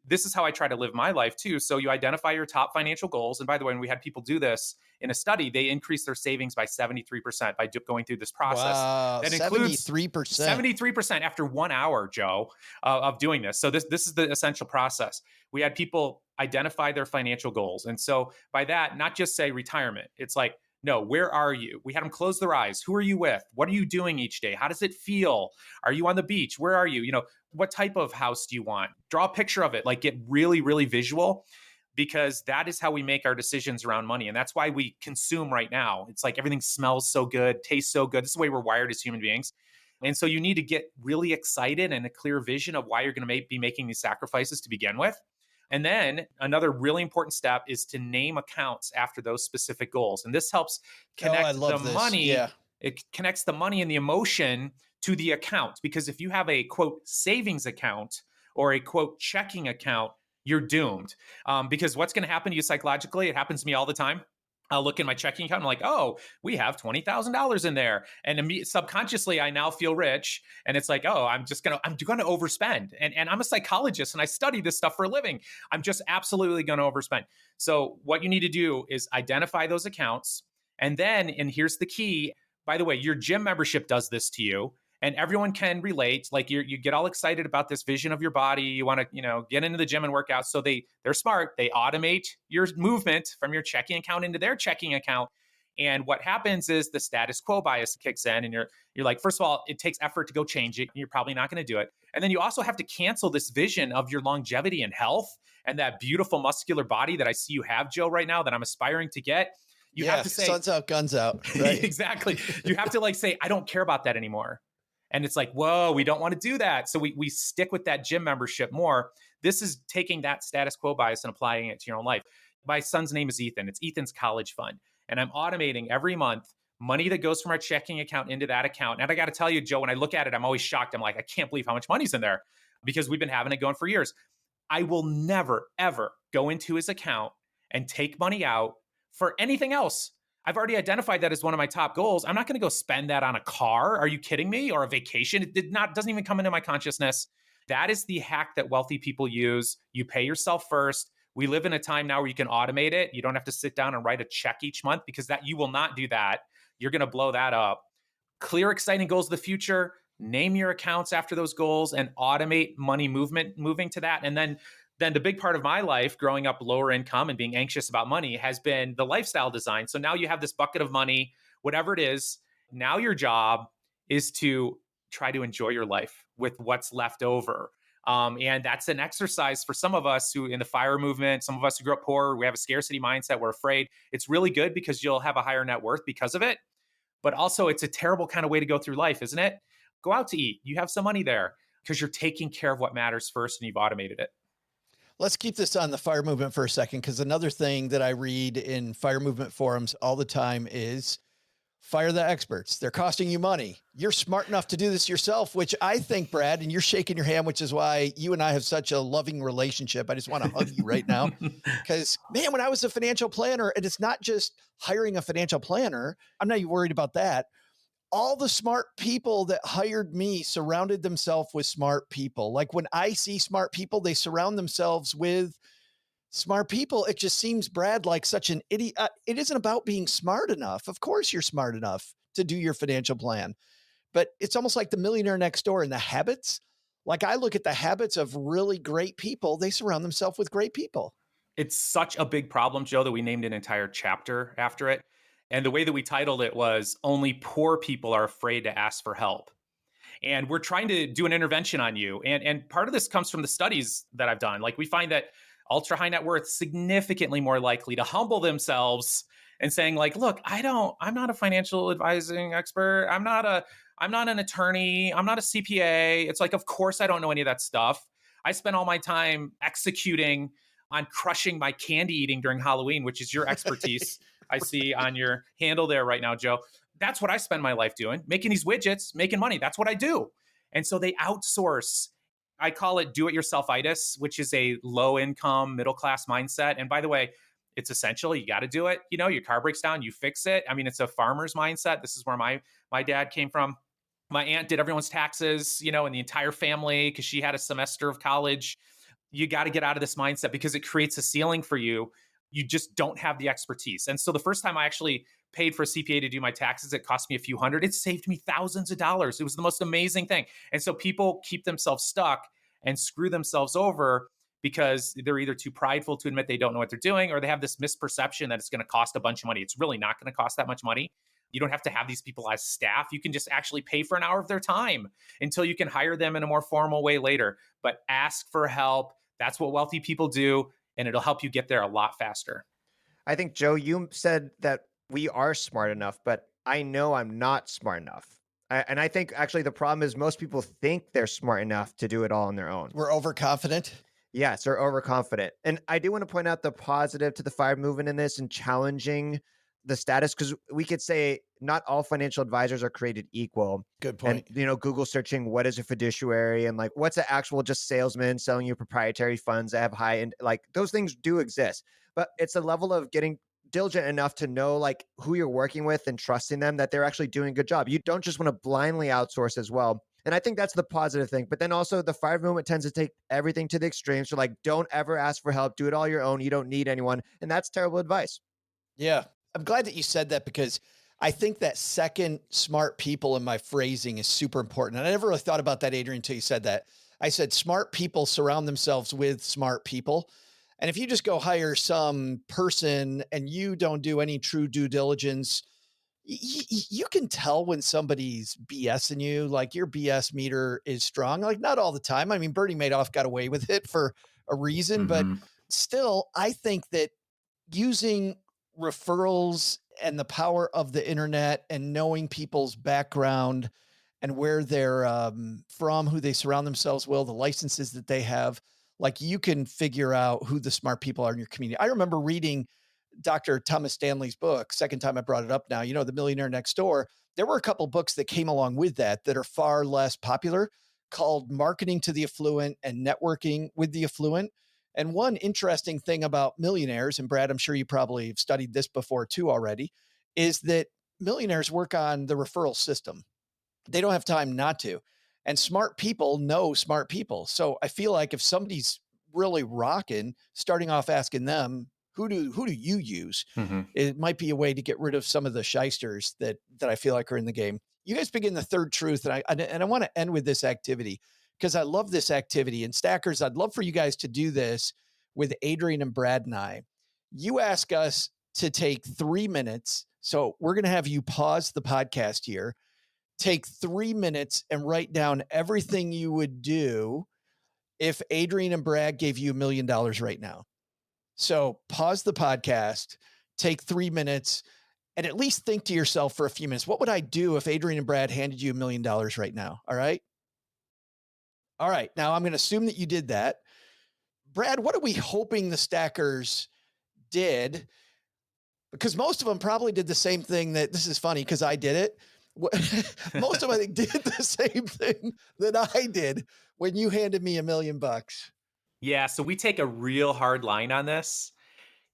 this is how I try to live my life too. So you identify your top financial goals. And by the way, when we had people do this in a study, they increased their savings by 73% by going through this process. Wow, that includes 73%. 73% after 1 hour, Joe, of doing this. So this is the essential process. We had people identify their financial goals. And so by that, not just say retirement, it's like, no, where are you? We had them close their eyes. Who are you with? What are you doing each day? How does it feel? Are you on the beach? Where are you? What type of house do you want? Draw a picture of it, like get really, really visual, because that is how we make our decisions around money. And that's why we consume right now. It's like everything smells so good, tastes so good. This is the way we're wired as human beings. And so you need to get really excited and a clear vision of why you're going to be making these sacrifices to begin with. And then another really important step is to name accounts after those specific goals. And this helps connect money. Yeah. It connects the money and the emotion to the account. Because if you have a quote savings account or a quote checking account, you're doomed. Because what's going to happen to you psychologically, it happens to me all the time. I'll look in my checking account and I'm like, oh, we have $20,000 in there. And subconsciously, I now feel rich. And it's like, oh, I'm going to overspend. And I'm a psychologist and I study this stuff for a living. I'm just absolutely going to overspend. So what you need to do is identify those accounts. And then, and here's the key, by the way, your gym membership does this to you. And everyone can relate. Like you get all excited about this vision of your body. You want to, get into the gym and work out. So they're smart. They automate your movement from your checking account into their checking account. And what happens is the status quo bias kicks in, and you're like, first of all, it takes effort to go change it. And you're probably not going to do it. And then you also have to cancel this vision of your longevity and health and that beautiful muscular body that I see you have, Joe, right now that I'm aspiring to get. You have to say, sun's out, guns out. Right? Exactly. You have to say, I don't care about that anymore. And it's like, whoa, we don't want to do that. So we stick with that gym membership more. This is taking that status quo bias and applying it to your own life. My son's name is Ethan. It's Ethan's college fund. And I'm automating every month money that goes from our checking account into that account. And I got to tell you, Joe, when I look at it, I'm always shocked. I'm like, I can't believe how much money's in there because we've been having it going for years. I will never, ever go into his account and take money out for anything else. I've already identified that as one of my top goals. I'm not going to go spend that on a car. Are you kidding me? Or a vacation? It doesn't even come into my consciousness. That is the hack that wealthy people use. You pay yourself first. We live in a time now where you can automate it. You don't have to sit down and write a check each month because that you will not do that. You're going to blow that up. Clear, exciting goals of the future. Name your accounts after those goals and automate money moving to that. And then the big part of my life growing up lower income and being anxious about money has been the lifestyle design. So now you have this bucket of money, whatever it is. Now your job is to try to enjoy your life with what's left over. And that's an exercise for some of us who in the FIRE movement, some of us who grew up poor, we have a scarcity mindset, we're afraid. It's really good because you'll have a higher net worth because of it. But also it's a terrible kind of way to go through life, isn't it? Go out to eat. You have some money there because you're taking care of what matters first and you've automated it. Let's keep this on the FIRE movement for a second, because another thing that I read in FIRE movement forums all the time is fire the experts. They're costing you money. You're smart enough to do this yourself, which I think, Brad, and you're shaking your hand, which is why you and I have such a loving relationship. I just want to hug you right now because, man, when I was a financial planner, and it's not just hiring a financial planner, I'm not even worried about that. All the smart people that hired me surrounded themselves with smart people. Like when I see smart people, they surround themselves with smart people. It just seems, Brad, like such an idiot. It isn't about being smart enough. Of course you're smart enough to do your financial plan, but it's almost like the millionaire next door and the habits. Like I look at the habits of really great people. They surround themselves with great people. It's such a big problem, Joe, that we named an entire chapter after it. And the way that we titled it was Only Poor People Are Afraid to Ask for Help. And we're trying to do an intervention on you. And part of this comes from the studies that I've done. Like we find that ultra high net worth significantly more likely to humble themselves and saying like, look, I'm not a financial advising expert. I'm not an attorney. I'm not a CPA. It's like, of course I don't know any of that stuff. I spend all my time executing on crushing my candy eating during Halloween, which is your expertise. I see on your handle there right now, Joe. That's what I spend my life doing, making these widgets, making money. That's what I do. And so they outsource. I call it do-it-yourself-itis, which is a low-income, middle-class mindset. And by the way, it's essential. You got to do it. Your car breaks down, you fix it. I mean, it's a farmer's mindset. This is where my dad came from. My aunt did everyone's taxes, and the entire family because she had a semester of college. you got to get out of this mindset because it creates a ceiling for you. You just don't have the expertise. And so the first time I actually paid for a CPA to do my taxes, it cost me a few hundred. It saved me thousands of dollars. It was the most amazing thing. And so people keep themselves stuck and screw themselves over because they're either too prideful to admit they don't know what they're doing, or they have this misperception that it's going to cost a bunch of money. It's really not going to cost that much money. You don't have to have these people as staff. You can just actually pay for an hour of their time until you can hire them in a more formal way later. But ask for help. That's what wealthy people do, and it'll help you get there a lot faster. I think, Joe, you said that we are smart enough, but I know I'm not smart enough. And I think actually the problem is most people think they're smart enough to do it all on their own. We're overconfident. Yes, they're overconfident. And I do want to point out the positive to the FIRE movement in this and challenging the status, because we could say not all financial advisors are created equal. Good point. And, Google searching what is a fiduciary and like what's an actual just salesman selling you proprietary funds that have high end, like those things do exist. But it's a level of getting diligent enough to know like who you're working with and trusting them that they're actually doing a good job. You don't just want to blindly outsource as well. And I think that's the positive thing. But then also the FIRE movement tends to take everything to the extreme. So like, don't ever ask for help. Do it all your own. You don't need anyone. And that's terrible advice. Yeah. I'm glad that you said that, because I think that second, smart people in my phrasing is super important. And I never really thought about that, Adrian, until you said that. I said smart people surround themselves with smart people. And if you just go hire some person and you don't do any true due diligence, you can tell when somebody's BSing you, like your BS meter is strong. Like not all the time. I mean, Bernie Madoff got away with it for a reason, but still, I think that using referrals and the power of the internet and knowing people's background and where they're from, who they surround themselves with, the licenses that they have, like you can figure out who the smart people are in your community. I remember reading Dr. Thomas Stanley's book, second time I brought it up now, The Millionaire Next Door. There were a couple books that came along with that are far less popular, called Marketing to the Affluent and Networking with the Affluent. And one interesting thing about millionaires, and Brad, I'm sure you probably have studied this before too already, is that millionaires work on the referral system. They don't have time not to. And smart people know smart people. So I feel like if somebody's really rocking, starting off asking them, who do you use? It might be a way to get rid of some of the shysters that I feel like are in the game. You guys begin the third truth, and I want to end with this activity, because I love this activity. And Stackers, I'd love for you guys to do this with Adrian and Brad and I. You ask us to take 3 minutes. So we're going to have you pause the podcast here, take 3 minutes and write down everything you would do if Adrian and Brad gave you $1 million right now. So pause the podcast, take 3 minutes, and at least think to yourself for a few minutes, what would I do if Adrian and Brad handed you $1 million right now? All right. All right. Now I'm going to assume that you did that. Brad, what are we hoping the Stackers did? Because most of them probably did the same thing that, this is funny because I did it. Most of them, I think, did the same thing that I did when you handed me $1 million. Yeah. So we take a real hard line on this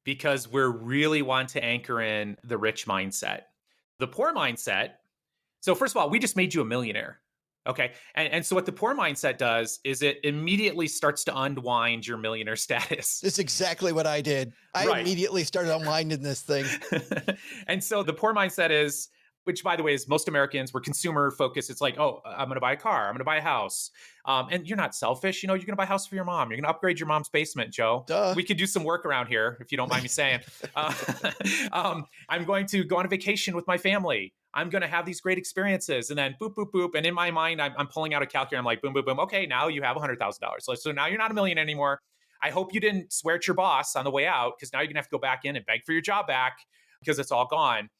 because we're really want to anchor in the rich mindset. The poor mindset. So first of all, we just made you a millionaire. Okay. And so what the poor mindset does is it immediately starts to unwind your millionaire status. That's exactly what I did. I immediately started unwinding this thing. And so the poor mindset is, which by the way is most Americans, we're consumer focused. It's like, oh, I'm going to buy a car. I'm going to buy a house. And you're not selfish. You're going to buy a house for your mom. You're going to upgrade your mom's basement, Joe. Duh. We could do some work around here if you don't mind me saying. I'm going to go on a vacation with my family. I'm going to have these great experiences, and then boop, boop, boop. And in my mind, I'm pulling out a calculator. I'm like, boom, boom, boom. Okay, now you have $100,000. So now you're not a million anymore. I hope you didn't swear at your boss on the way out, because now you're going to have to go back in and beg for your job back because it's all gone.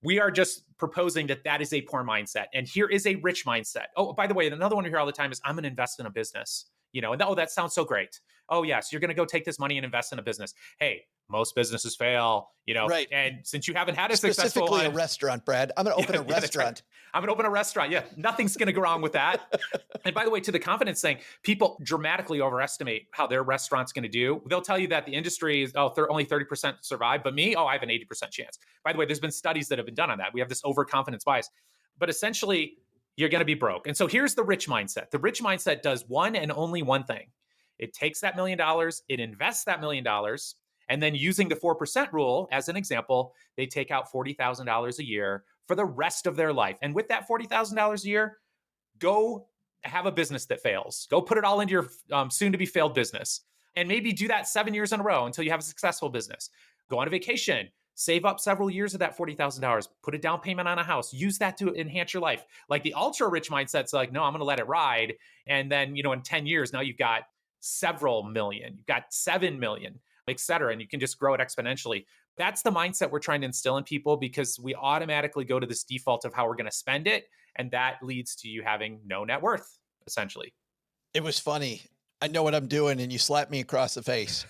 We are just proposing that is a poor mindset. And here is a rich mindset. Oh, by the way, another one we hear all the time is, I'm going to invest in a business. And oh, that sounds so great. Oh, yes, you're going to go take this money and invest in a business. Hey, most businesses fail, right. And since you haven't had a successful one, specifically a restaurant, Brad, I'm going to open a restaurant. Right. I'm going to open a restaurant. Yeah. Nothing's going to go wrong with that. And by the way, to the confidence thing, people dramatically overestimate how their restaurant's going to do. They'll tell you that the industry is, only 30% survive, but me, I have an 80% chance. By the way, there's been studies that have been done on that. We have this overconfidence bias, but essentially you're going to be broke. And so here's the rich mindset. The rich mindset does one and only one thing. It takes that $1 million, it invests that $1 million, and then using the 4% rule as an example, they take out $40,000 a year for the rest of their life. And with that $40,000 a year, go have a business that fails. Go put it all into your soon-to-be failed business. And maybe do that 7 years in a row until you have a successful business. Go on a vacation. Save up several years of that $40,000. Put a down payment on a house. Use that to enhance your life. Like the ultra-rich mindset's like, no, I'm going to let it ride. And then, in 10 years, now you've got several million. You've got 7 million, et cetera. And you can just grow it exponentially. That's the mindset we're trying to instill in people because we automatically go to this default of how we're going to spend it. And that leads to you having no net worth, essentially. It was funny. I know what I'm doing, and you slapped me across the face,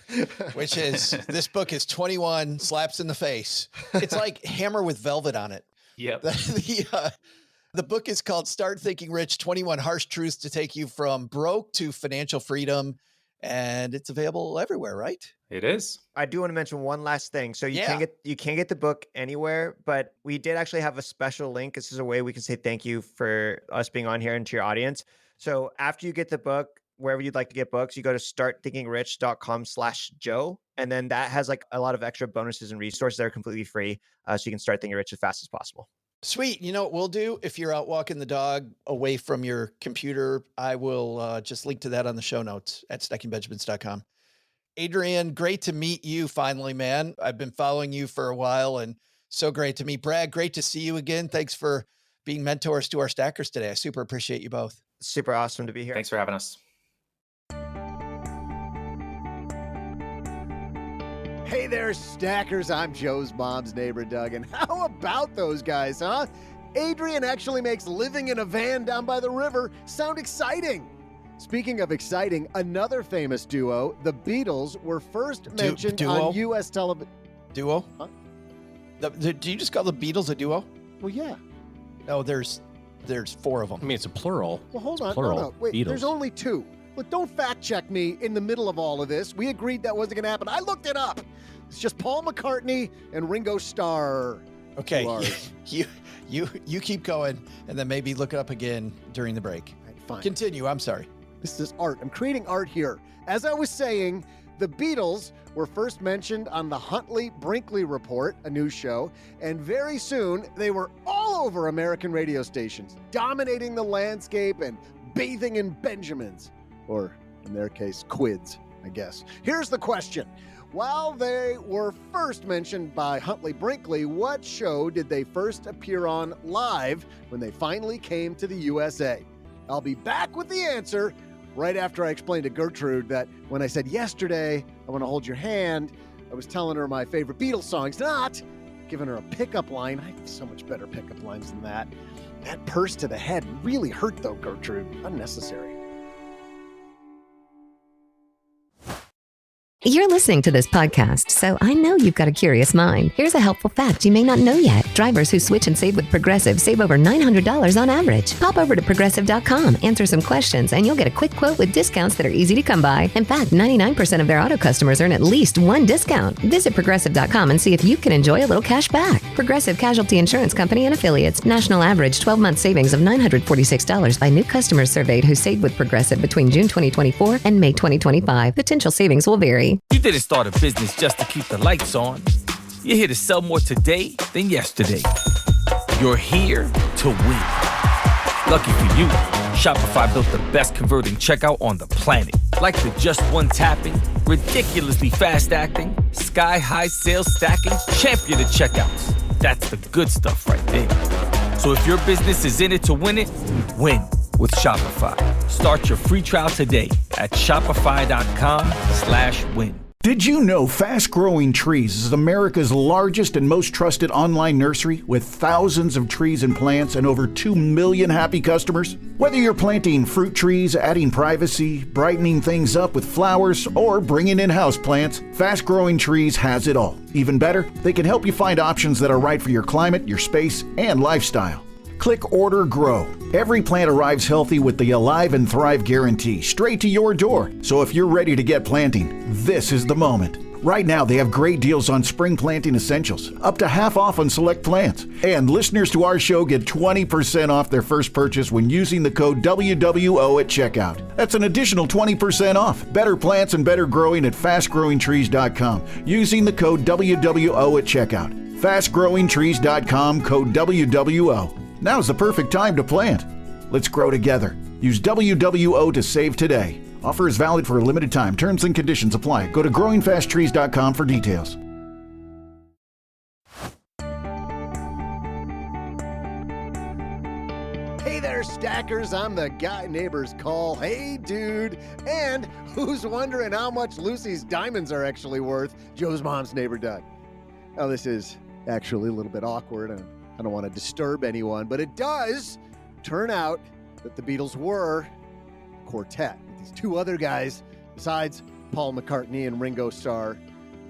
which is this book is 21 slaps in the face. It's like Hammer with velvet on it. Yep. The book is called Start Thinking Rich, 21 Harsh Truths to Take You from Broke to Financial Freedom. And it's available everywhere, right? It is. I do want to mention one last thing. So you can't get the book anywhere, but we did actually have a special link. This is a way we can say thank you for us being on here and to your audience. So after you get the book, wherever you'd like to get books, you go to startthinkingrich.com/Joe. And then that has like a lot of extra bonuses and resources that are completely free. So you can start thinking rich as fast as possible. Sweet. You know what we'll do? If you're out walking the dog away from your computer, I will just link to that on the show notes at stackingbenjamins.com. Adrian, great to meet you finally, man. I've been following you for a while and so great to meet. Brad, great to see you again. Thanks for being mentors to our stackers today. I super appreciate you both. Super awesome to be here. Thanks for having us. Hey there, stackers. I'm Joe's mom's neighbor, Doug. And how about those guys, huh? Adrian actually makes living in a van down by the river sound exciting. Speaking of exciting, another famous duo, the Beatles, were first mentioned on U.S. television. Duo? Huh? Do you just call the Beatles a duo? Well, yeah. No, there's 4 of them. I mean, it's a plural. Well, hold on. Plural. No. Wait, Beatles. There's only 2. Look, don't fact check me in the middle of all of this. We agreed that wasn't going to happen. I looked it up. It's just Paul McCartney and Ringo Starr. Okay, you keep going, and then maybe look it up again during the break. Right, fine. Continue. I'm sorry. This is art. I'm creating art here. As I was saying, the Beatles were first mentioned on the Huntley-Brinkley Report, a news show, and very soon they were all over American radio stations, dominating the landscape and bathing in Benjamins. Or, in their case, quids, I guess. Here's the question. While they were first mentioned by Huntley-Brinkley, what show did they first appear on live when they finally came to the USA? I'll be back with the answer right after I explained to Gertrude that when I said yesterday, I want to hold your hand, I was telling her my favorite Beatles songs, not giving her a pickup line. I have so much better pickup lines than that. That purse to the head really hurt, though, Gertrude. Unnecessary. You're listening to this podcast, so I know you've got a curious mind. Here's a helpful fact you may not know yet. Drivers who switch and save with Progressive save over $900 on average. Pop over to Progressive.com, answer some questions, and you'll get a quick quote with discounts that are easy to come by. In fact, 99% of their auto customers earn at least one discount. Visit Progressive.com and see if you can enjoy a little cash back. Progressive Casualty Insurance Company and Affiliates. National average 12-month savings of $946 by new customers surveyed who saved with Progressive between June 2024 and May 2025. Potential savings will vary. You didn't start a business just to keep the lights on. You're here to sell more today than yesterday. You're here to win. Lucky for you, Shopify built the best converting checkout on the planet. Like the just one tapping, ridiculously fast acting, sky-high sales stacking, champion of checkouts. That's the good stuff right there. So if your business is in it to win it, win with Shopify. Start your free trial today at shopify.com/win. Did you know Fast Growing Trees is America's largest and most trusted online nursery with thousands of trees and plants and over 2 million happy customers? Whether you're planting fruit trees, adding privacy, brightening things up with flowers, or bringing in houseplants, Fast Growing Trees has it all. Even better, they can help you find options that are right for your climate, your space, and lifestyle. Click Order Grow. Every plant arrives healthy with the Alive and Thrive guarantee straight to your door. So if you're ready to get planting, this is the moment. Right now, they have great deals on spring planting essentials, up to half off on select plants. And listeners to our show get 20% off their first purchase when using the code WWO at checkout. That's an additional 20% off. Better plants and better growing at fastgrowingtrees.com using the code WWO at checkout. Fastgrowingtrees.com, code WWO. Now's the perfect time to plant. Let's grow together. Use WWO to save today. Offer is valid for a limited time. Terms and conditions apply. Go to growingfasttrees.com for details. Hey there, stackers. I'm the guy neighbors call hey dude. And who's wondering how much Lucy's diamonds are actually worth? Joe's mom's neighbor, Doug. Now, this is actually a little bit awkward, and I don't want to disturb anyone, but it does turn out that the Beatles were a quartet. These two other guys, besides Paul McCartney and Ringo Starr,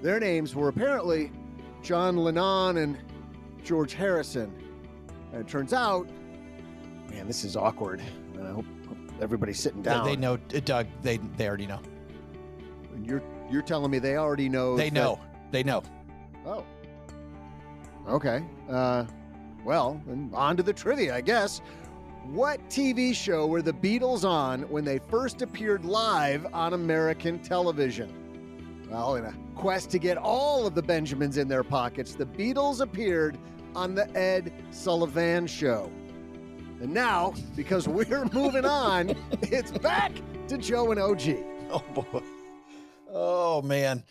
their names were apparently John Lennon and George Harrison. And it turns out, man, this is awkward. I hope everybody's sitting down. They know, Doug. They already know. You're telling me they already know? They know. They know. Oh. Okay. Well, then on to the trivia, I guess. What TV show were the Beatles on when they first appeared live on American television? Well, in a quest to get all of the Benjamins in their pockets, the Beatles appeared on the Ed Sullivan Show. And now, because we're moving on, it's back to Joe and OG. Oh, boy. Oh, man.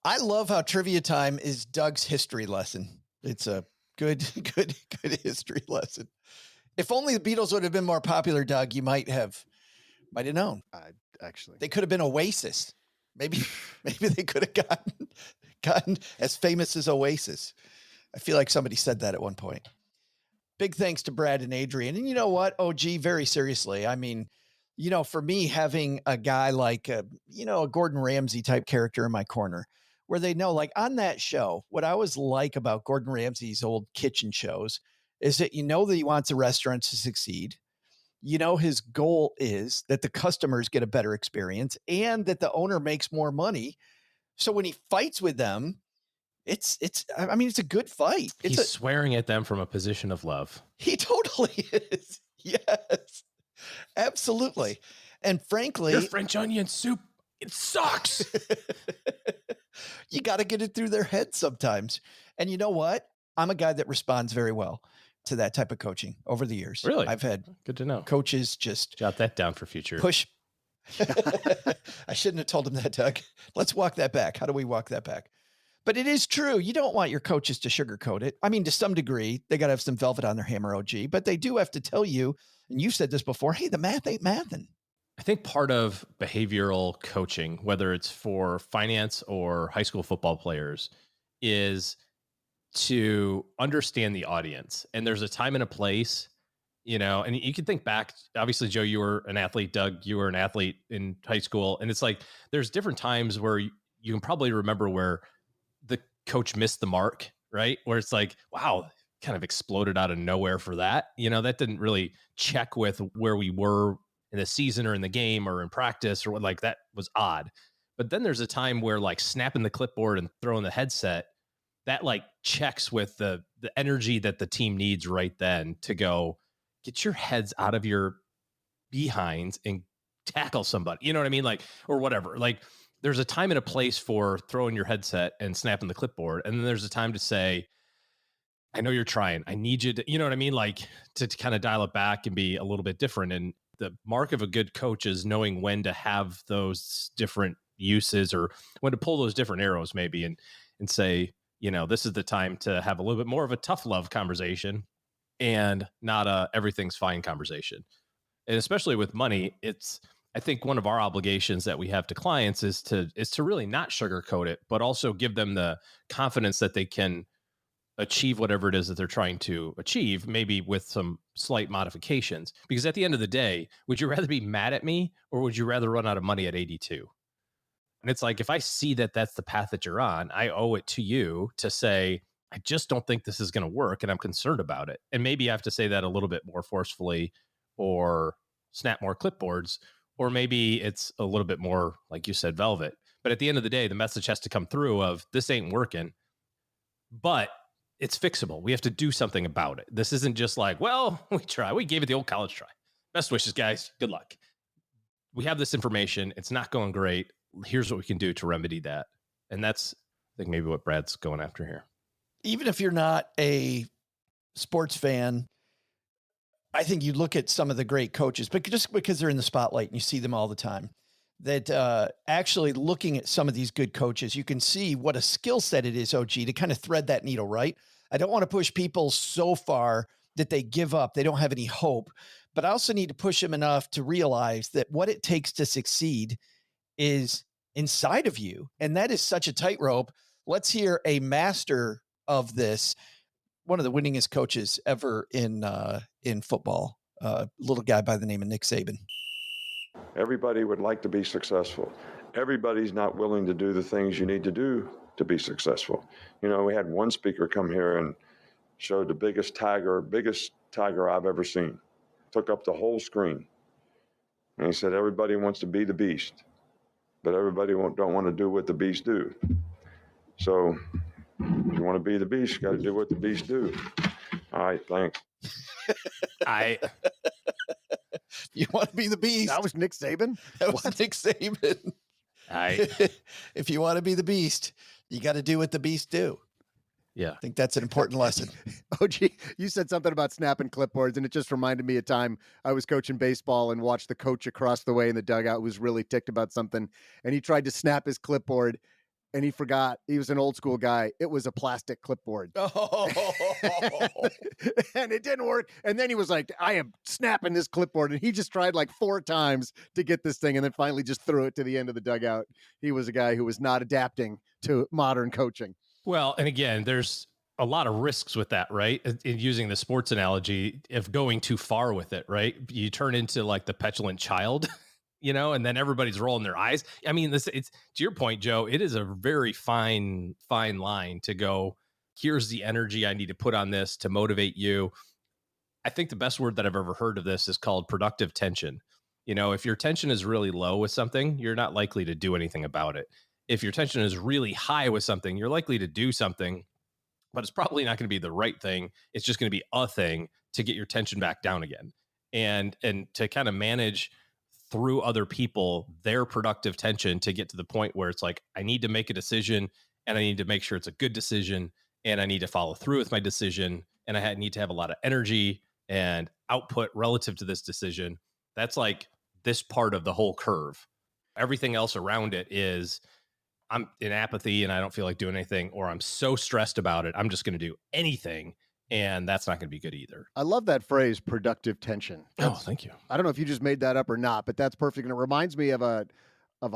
I love how trivia time is Doug's history lesson. It's a good history lesson. If only the Beatles would have been more popular, Doug, you might have known. Actually, they could have been Oasis. Maybe they could have gotten as famous as Oasis. I feel like somebody said that at one point. Big thanks to Brad and Adrian. And you know what, OG, very seriously, I mean, for me, having a guy like a Gordon Ramsay type character in my corner, where they know, like on that show, what I always like about Gordon Ramsay's old kitchen shows is that that he wants a restaurant to succeed. His goal is that the customers get a better experience and that the owner makes more money. So when he fights with them, it's a good fight. He's swearing at them from a position of love. He totally is. Yes, absolutely. And frankly, your French onion soup, it sucks. You got to get it through their head sometimes. And you know what? I'm a guy that responds very well to that type of coaching over the years. Really? I've had good to know. Coaches just jot that down for future. Push. I shouldn't have told him that, Doug. Let's walk that back. How do we walk that back? But it is true. You don't want your coaches to sugarcoat it. I mean, to some degree, they got to have some velvet on their hammer, OG, but they do have to tell you, and you've said this before, hey, the math ain't mathing. I think part of behavioral coaching, whether it's for finance or high school football players, is to understand the audience. And there's a time and a place, and you can think back, obviously, Joe, you were an athlete. Doug, you were an athlete in high school. And it's like, there's different times where you can probably remember where the coach missed the mark, right? Where it's like, wow, kind of exploded out of nowhere for that. That didn't really check with where we were in the season or in the game or in practice or what, like that was odd. But then there's a time where like snapping the clipboard and throwing the headset, that like checks with the energy that the team needs right then to go get your heads out of your behinds and tackle somebody, you know what I mean? Like, or whatever, like there's a time and a place for throwing your headset and snapping the clipboard. And then there's a time to say, I know you're trying, I need you to, you know what I mean? Like to kind of dial it back and be a little bit different. And the mark of a good coach is knowing when to have those different uses or when to pull those different arrows maybe and say, this is the time to have a little bit more of a tough love conversation and not a everything's fine conversation. And especially with money, I think one of our obligations that we have to clients is to really not sugarcoat it, but also give them the confidence that they can achieve whatever it is that they're trying to achieve, maybe with some slight modifications. Because at the end of the day, would you rather be mad at me or would you rather run out of money at 82? And it's like, if I see that that's the path that you're on, I owe it to you to say, I just don't think this is going to work and I'm concerned about it. And maybe I have to say that a little bit more forcefully or snap more clipboards, or maybe it's a little bit more, like you said, velvet. But at the end of the day, the message has to come through of this ain't working, but it's fixable. We have to do something about it. This isn't just like, well, we gave it the old college try. Best wishes, guys. Good luck. We have this information. It's not going great. Here's what we can do to remedy that. And that's, I think, maybe what Brad's going after here. Even if you're not a sports fan, I think you look at some of the great coaches, but just because they're in the spotlight and you see them all the time, that actually looking at some of these good coaches, you can see what a skill set it is, OG, to kind of thread that needle, right? I don't want to push people so far that they give up. They don't have any hope, but I also need to push them enough to realize that what it takes to succeed is inside of you. And that is such a tightrope. Let's hear a master of this. One of the winningest coaches ever in football, little guy by the name of Nick Saban. Everybody would like to be successful. Everybody's not willing to do the things you need to do to be successful. You know, we had one speaker come here and showed the biggest tiger I've ever seen. Took up the whole screen. And he said, everybody wants to be the beast, but everybody don't want to do what the beast do. So if you want to be the beast, you got to do what the beast do. All right, thanks. You want to be the beast. That was Nick Saban? That was Nick Saban. If you want to be the beast, you got to do what the beast do. Yeah. I think that's an important lesson. OG, you said something about snapping clipboards, and it just reminded me of time I was coaching baseball and watched the coach across the way in the dugout who was really ticked about something, and he tried to snap his clipboard, and he forgot. He was an old school guy. It was a plastic clipboard. Oh. And it didn't work. And then he was like, I am snapping this clipboard. And he just tried like 4 times to get this thing and then finally just threw it to the end of the dugout. He was a guy who was not adapting to modern coaching. Well, and again, there's a lot of risks with that, right? In using the sports analogy, if going too far with it, right? You turn into like the petulant child. You know, and then everybody's rolling their eyes. I mean, it's to your point, Joe, it is a very fine line to go, here's the energy I need to put on this to motivate you. I think the best word that I've ever heard of this is called productive tension. You know, if your tension is really low with something, you're not likely to do anything about it. If your tension is really high with something, you're likely to do something, but it's probably not going to be the right thing. It's just going to be a thing to get your tension back down again. And to kind of manage through other people, their productive tension to get to the point where it's like, I need to make a decision and I need to make sure it's a good decision and I need to follow through with my decision. And I need to have a lot of energy and output relative to this decision. That's like this part of the whole curve. Everything else around it is I'm in apathy and I don't feel like doing anything, or I'm so stressed about it, I'm just going to do anything. And that's not going to be good either. I love that phrase, productive tension. Thank you. I don't know if you just made that up or not, but that's perfect. And it reminds me of a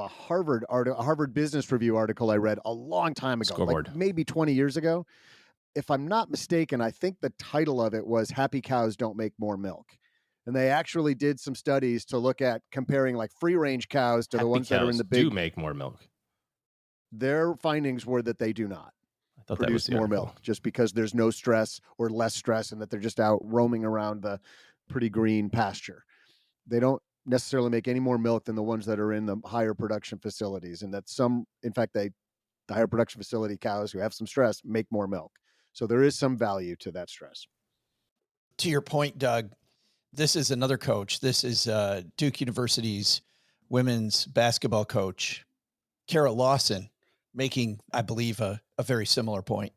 Harvard Business Review article I read a long time ago, like maybe 20 years ago. If I'm not mistaken, I think the title of it was Happy Cows Don't Make More Milk. And they actually did some studies to look at comparing like free range cows to the ones that are in the big. Do make more milk. Their findings were that they do not produce more milk, just because there's no stress or less stress and that they're just out roaming around the pretty green pasture. They don't necessarily make any more milk than the ones that are in the higher production facilities. And that in fact, the higher production facility cows who have some stress make more milk. So there is some value to that stress. To your point, Doug, this is another coach. This is Duke University's women's basketball coach, Kara Lawson, making, I believe, a very similar point.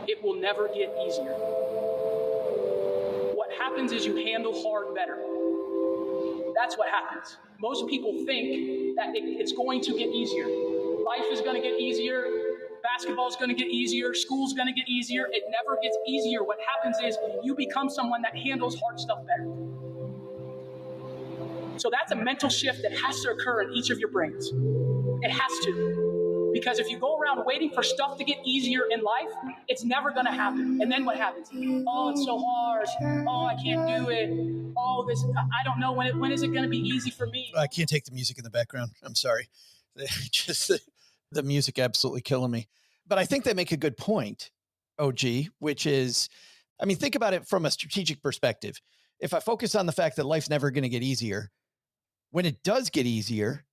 It will never get easier. What happens is you handle hard better. That's what happens. Most people think that it's going to get easier. Life is going to get easier. Basketball is going to get easier. School's going to get easier. It never gets easier. What happens is you become someone that handles hard stuff better. So that's a mental shift that has to occur in each of your brains. It has to. Because if you go around waiting for stuff to get easier in life, it's never going to happen. And then what happens? Oh, it's so hard. Oh, I can't do it. Oh, I don't know when is it going to be easy for me? I can't take the music in the background. I'm sorry. Just the music absolutely killing me. But I think they make a good point, OG, which is, I mean, think about it from a strategic perspective. If I focus on the fact that life's never going to get easier, when it does get easier,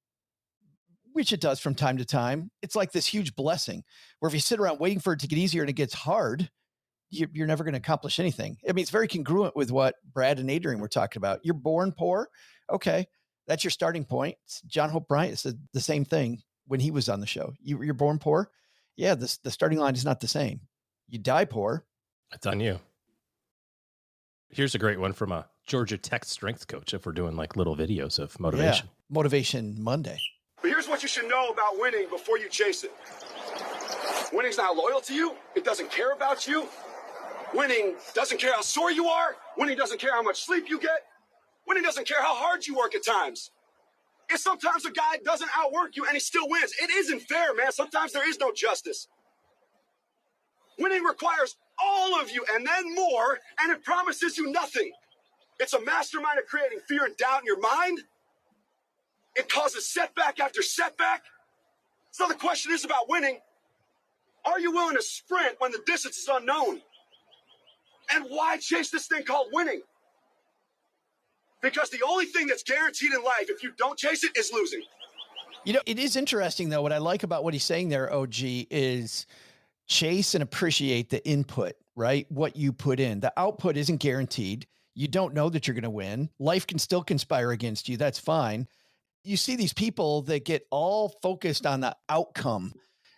which it does from time to time, it's like this huge blessing where if you sit around waiting for it to get easier and it gets hard, you're never going to accomplish anything. I mean, it's very congruent with what Brad and Adrian were talking about. You're born poor. Okay. That's your starting point. John Hope Bryant said the same thing when he was on the show. You're born poor. Yeah. The starting line is not the same. You die poor. It's on you. Here's a great one from a Georgia Tech strength coach if we're doing like little videos of motivation. Yeah. Motivation Monday. But here's what you should know about winning before you chase it. Winning's not loyal to you. It doesn't care about you. Winning doesn't care how sore you are. Winning doesn't care how much sleep you get. Winning doesn't care how hard you work at times. And sometimes a guy doesn't outwork you and he still wins. It isn't fair, man. Sometimes there is no justice. Winning requires all of you and then more, and it promises you nothing. It's a mastermind of creating fear and doubt in your mind. It causes setback after setback. So the question is about winning. Are you willing to sprint when the distance is unknown? And why chase this thing called winning? Because the only thing that's guaranteed in life, if you don't chase it, is losing. You know, it is interesting, though. What I like about what he's saying there, OG, is chase and appreciate the input, right? What you put in. The output isn't guaranteed. You don't know that you're going to win. Life can still conspire against you. That's fine. You see these people that get all focused on the outcome.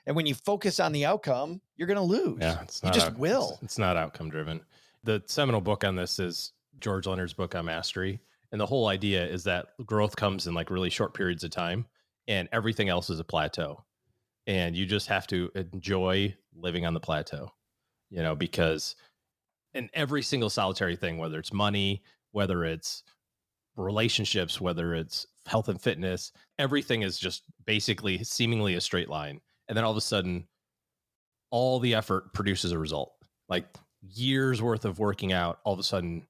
And when you focus on the outcome, you're going to lose. Yeah, you just will. It's not outcome driven. The seminal book on this is George Leonard's book on mastery. And the whole idea is that growth comes in like really short periods of time and everything else is a plateau. And you just have to enjoy living on the plateau, you know, because in every single solitary thing, whether it's money, whether it's relationships, whether it's health and fitness, everything is just basically seemingly a straight line. And then all of a sudden, all the effort produces a result. Like years worth of working out, all of a sudden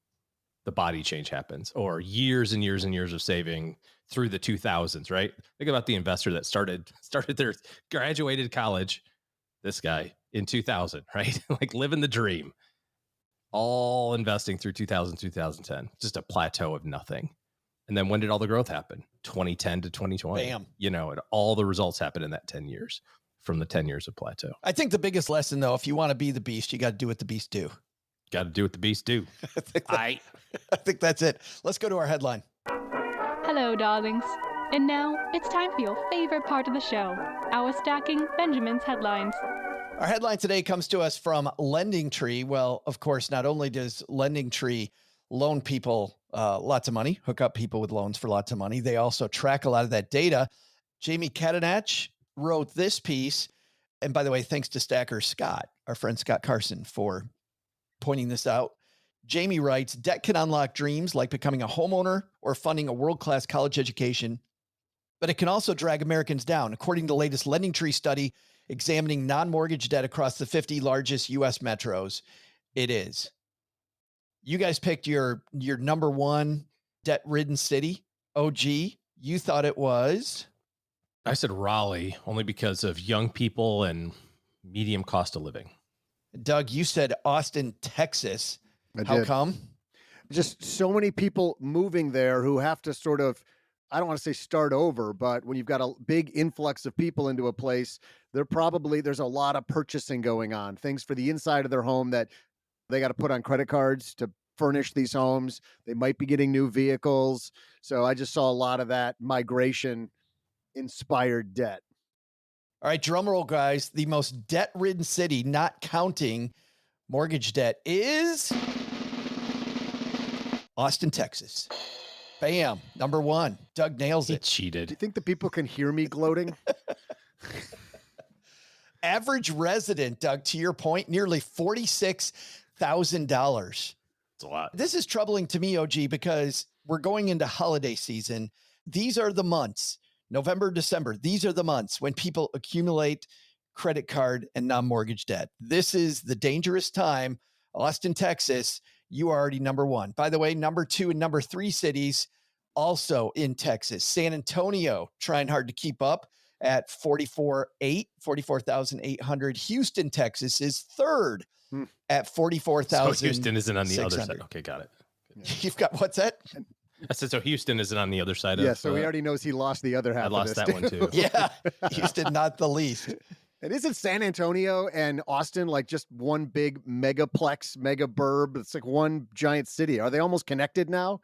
the body change happens, or years and years and years of saving through the 2000s, right? Think about the investor that started their graduated college, this guy in 2000, right? Like living the dream, all investing through 2000, 2010, just a plateau of nothing. And then when did all the growth happen? 2010 to 2020. Bam. You know, and all the results happened in that 10 years from the 10 years of plateau. I think the biggest lesson, though, if you want to be the beast, you got to do what the beast do. Got to do what the beast do. I think that's it. Let's go to our headline. Hello, darlings. And now it's time for your favorite part of the show, our Stacking Benjamin's headlines. Our headline today comes to us from Lending Tree. Well, of course, not only does Lending Tree loan people lots of money, hook up people with loans for lots of money, they also track a lot of that data. Jamie Katanach wrote this piece. And by the way, thanks to Stacker Scott, our friend Scott Carson, for pointing this out. Jamie writes, debt can unlock dreams like becoming a homeowner or funding a world-class college education, but it can also drag Americans down. According to the latest Lending Tree study examining non-mortgage debt across the 50 largest U.S. metros, it is. You guys picked your number one debt-ridden city, OG. You thought it was? I said Raleigh, only because of young people and medium cost of living. Doug, you said Austin, Texas. How come? Just so many people moving there who have to sort of, I don't want to say start over, but when you've got a big influx of people into a place, there's a lot of purchasing going on, things for the inside of their home that they got to put on credit cards to furnish these homes. They might be getting new vehicles. So I just saw a lot of that migration inspired debt. All right, drum roll, guys. The most debt-ridden city, not counting mortgage debt, is Austin, Texas. Bam, number one. Doug nails it. Cheated. Do you think the people can hear me gloating? Average resident, Doug, to your point, nearly $46,000. It's a lot. This is troubling to me, OG, because we're going into holiday season. These are the months, November, December. These are the months when people accumulate credit card and non-mortgage debt. This is the dangerous time. Austin, Texas, you are already number one. By the way, number two and number three cities also in Texas. San Antonio trying hard to keep up at 44,800. Houston, Texas is third at 44,000. So Houston isn't on the other side. Okay, got it. You've got, what's that? I said, so Houston isn't on the other side of. Yeah, so he already knows he lost the other half. I lost of this that one too. Yeah, Houston, not the least. And isn't San Antonio and Austin like just one big megaplex, mega burb? It's like one giant city. Are they almost connected now?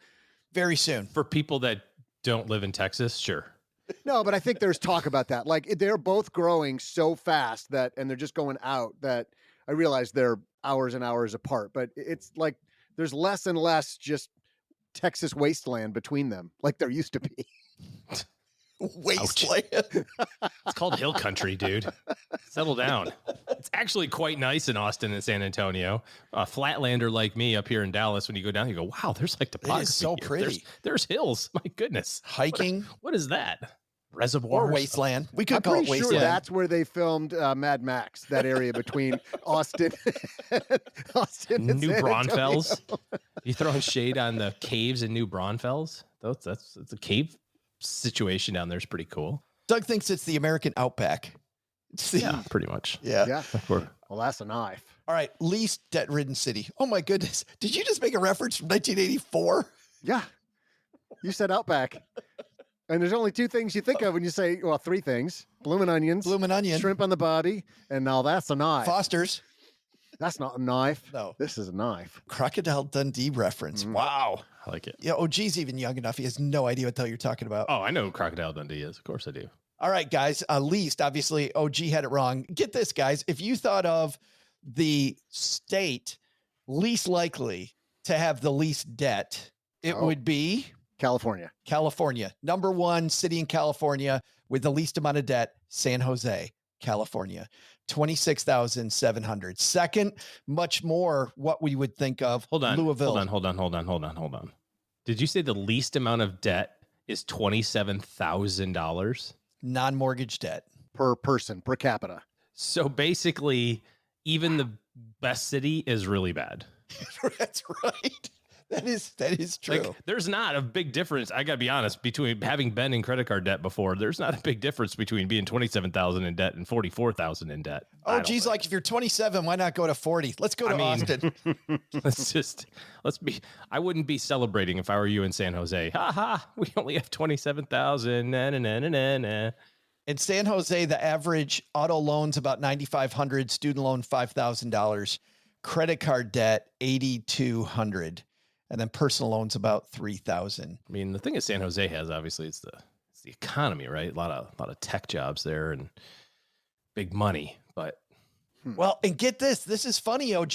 Very soon. For people that don't live in Texas, sure. No, but I think there's talk about that. Like they're both growing so fast and they're just going out that I realize they're hours and hours apart. But it's like there's less and less just Texas wasteland between them, like there used to be. Wasteland. It's called hill country, dude. Settle down. It's actually quite nice in Austin and San Antonio. A flatlander like me up here in Dallas, when you go down, you go, wow, there's like topography. It is so here. pretty. There's hills. My goodness. Hiking. What is that? Reservoir or wasteland. We could I'm call it pretty wasteland. sure that's where they filmed Mad Max, that area between Austin and New San Braunfels. Antonio. You throwing shade on the caves in New Braunfels? That's a cave situation down there is pretty cool. Doug thinks it's the American outback. Yeah, pretty much. Yeah. Yeah. Well, that's a knife. All right. Least debt-ridden city. Oh my goodness. Did you just make a reference from 1984? Yeah. You said Outback. And there's only two things you think of when you say, well, three things. Bloomin' onions. Bloomin' onion. Shrimp on the body. And now that's a knife. Foster's. That's not a knife. No. This is a knife. Crocodile Dundee reference. Wow. I like it. Yeah, OG's even young enough. He has no idea what the hell you're talking about. Oh, I know who Crocodile Dundee is. Of course I do. All right, guys. Least, obviously, OG had it wrong. Get this, guys. If you thought of the state least likely to have the least debt, it would be California. California. Number one city in California with the least amount of debt, San Jose, California. 26,700. Second, much more what we would think of. Louisville. Hold on. Did you say the least amount of debt is $27,000? Non-mortgage debt. Per person, per capita. So basically, even the best city is really bad. That's right. That is true. Like, there's not a big difference. I got to be honest, between having been in credit card debt before, there's not a big difference between being 27,000 in debt and 44,000 in debt. Oh, geez, like if you're 27, why not go to 40? Let's go to Austin. I wouldn't be celebrating if I were you in San Jose. Ha ha, we only have 27,000. Nah, nah, nah, nah, nah, nah. In San Jose, the average auto loan's about $9,500, student loan $5,000, credit card debt $8,200. And then personal loans about $3,000. I mean, the thing that San Jose has, obviously, it's the economy, right? A lot of tech jobs there and big money. But well, and get this is funny, OG.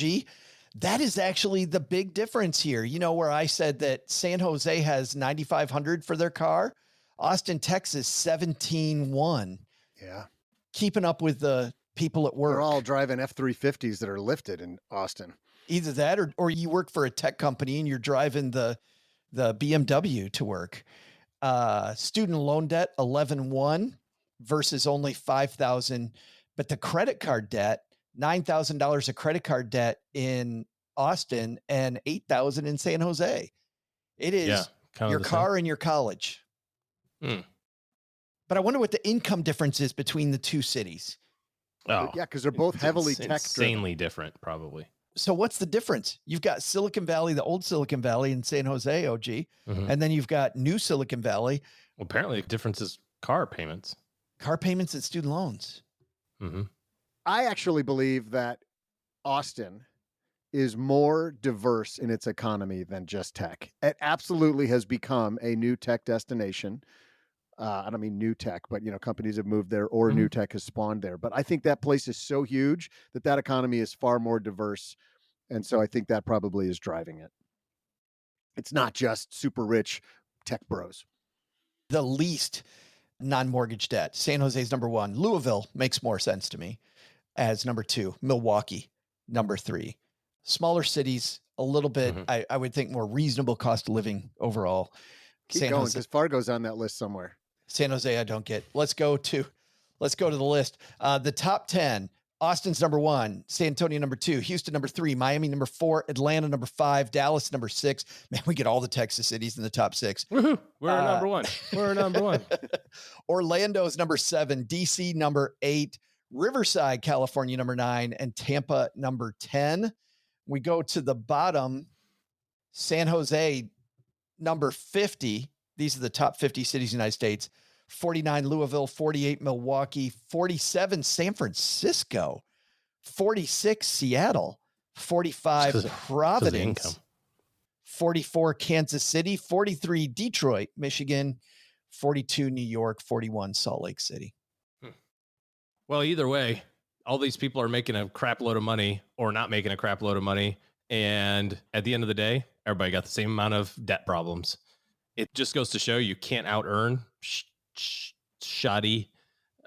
That is actually the big difference here. You know, where I said that San Jose has $9,500 for their car, Austin, Texas, $17,100. Yeah, keeping up with the people at work. They're all driving F-350s that are lifted in Austin. Either that or you work for a tech company and you're driving the BMW to work. Student loan debt, 11,100 versus only 5,000. But the credit card debt, $9,000 of credit card debt in Austin and 8,000 in San Jose. It is your car and your college. But I wonder what the income difference is between the two cities. Oh, yeah, because they're both heavily tech-driven. Insanely different, probably. So what's the difference? You've got Silicon Valley, the old Silicon Valley in San Jose, OG, and then you've got new Silicon Valley. Well, apparently the difference is car payments and student loans. Mm-hmm. I actually believe that Austin is more diverse in its economy than just tech. It absolutely has become a new tech destination. I don't mean new tech, but companies have moved there or new tech has spawned there. But I think that place is so huge that economy is far more diverse. And so I think that probably is driving it. It's not just super rich tech bros. The least non-mortgage debt. San Jose's number one. Louisville makes more sense to me as number two. Milwaukee, number three. Smaller cities, a little bit, I would think more reasonable cost of living overall. Keep going because Fargo's on that list somewhere. San Jose, I don't get. Let's go to the list. The top 10, Austin's number one, San Antonio number two, Houston number three, Miami number four, Atlanta number five, Dallas number six. Man, we get all the Texas cities in the top six. Woohoo! We're number one. We're number one. Orlando's number 7, DC number 8, Riverside, California number 9, and Tampa number 10. We go to the bottom, San Jose number 50. These are the top 50 cities in the United States. 49, Louisville. 48, Milwaukee. 47, San Francisco. 46, Seattle. 45, Providence. 44, Kansas City. 43, Detroit, Michigan. 42, New York. 41, Salt Lake City. Well, either way, all these people are making a crap load of money or not making a crap load of money. And at the end of the day, everybody got the same amount of debt problems. It just goes to show you can't out earn shoddy.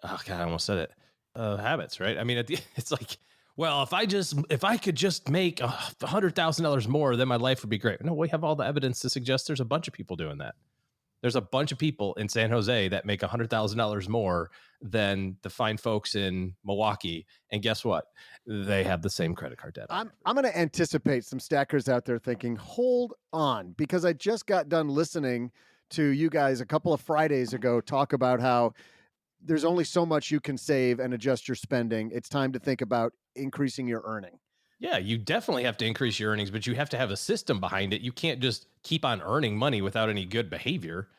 Oh God, I almost said it. Habits, right? I mean, it's like, well, if I could just make $100,000 more, then my life would be great. No, we have all the evidence to suggest there's a bunch of people doing that. There's a bunch of people in San Jose that make $100,000 more than the fine folks in Milwaukee. And guess what? They have the same credit card debt. I'm going to anticipate some stackers out there thinking, hold on, because I just got done listening to you guys a couple of Fridays ago talk about how there's only so much you can save and adjust your spending. It's time to think about increasing your earning. Yeah, you definitely have to increase your earnings, but you have to have a system behind it. You can't just keep on earning money without any good behavior.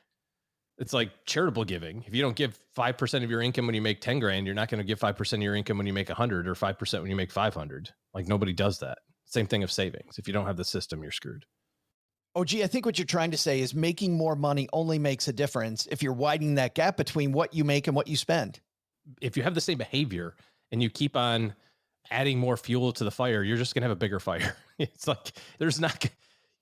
It's like charitable giving. If you don't give 5% of your income when you make 10 grand, you're not going to give 5% of your income when you make 100 or 5% when you make 500. Like nobody does that. Same thing of savings. If you don't have the system, you're screwed. Oh, gee, I think what you're trying to say is making more money only makes a difference if you're widening that gap between what you make and what you spend. If you have the same behavior and you keep on adding more fuel to the fire, you're just going to have a bigger fire. It's like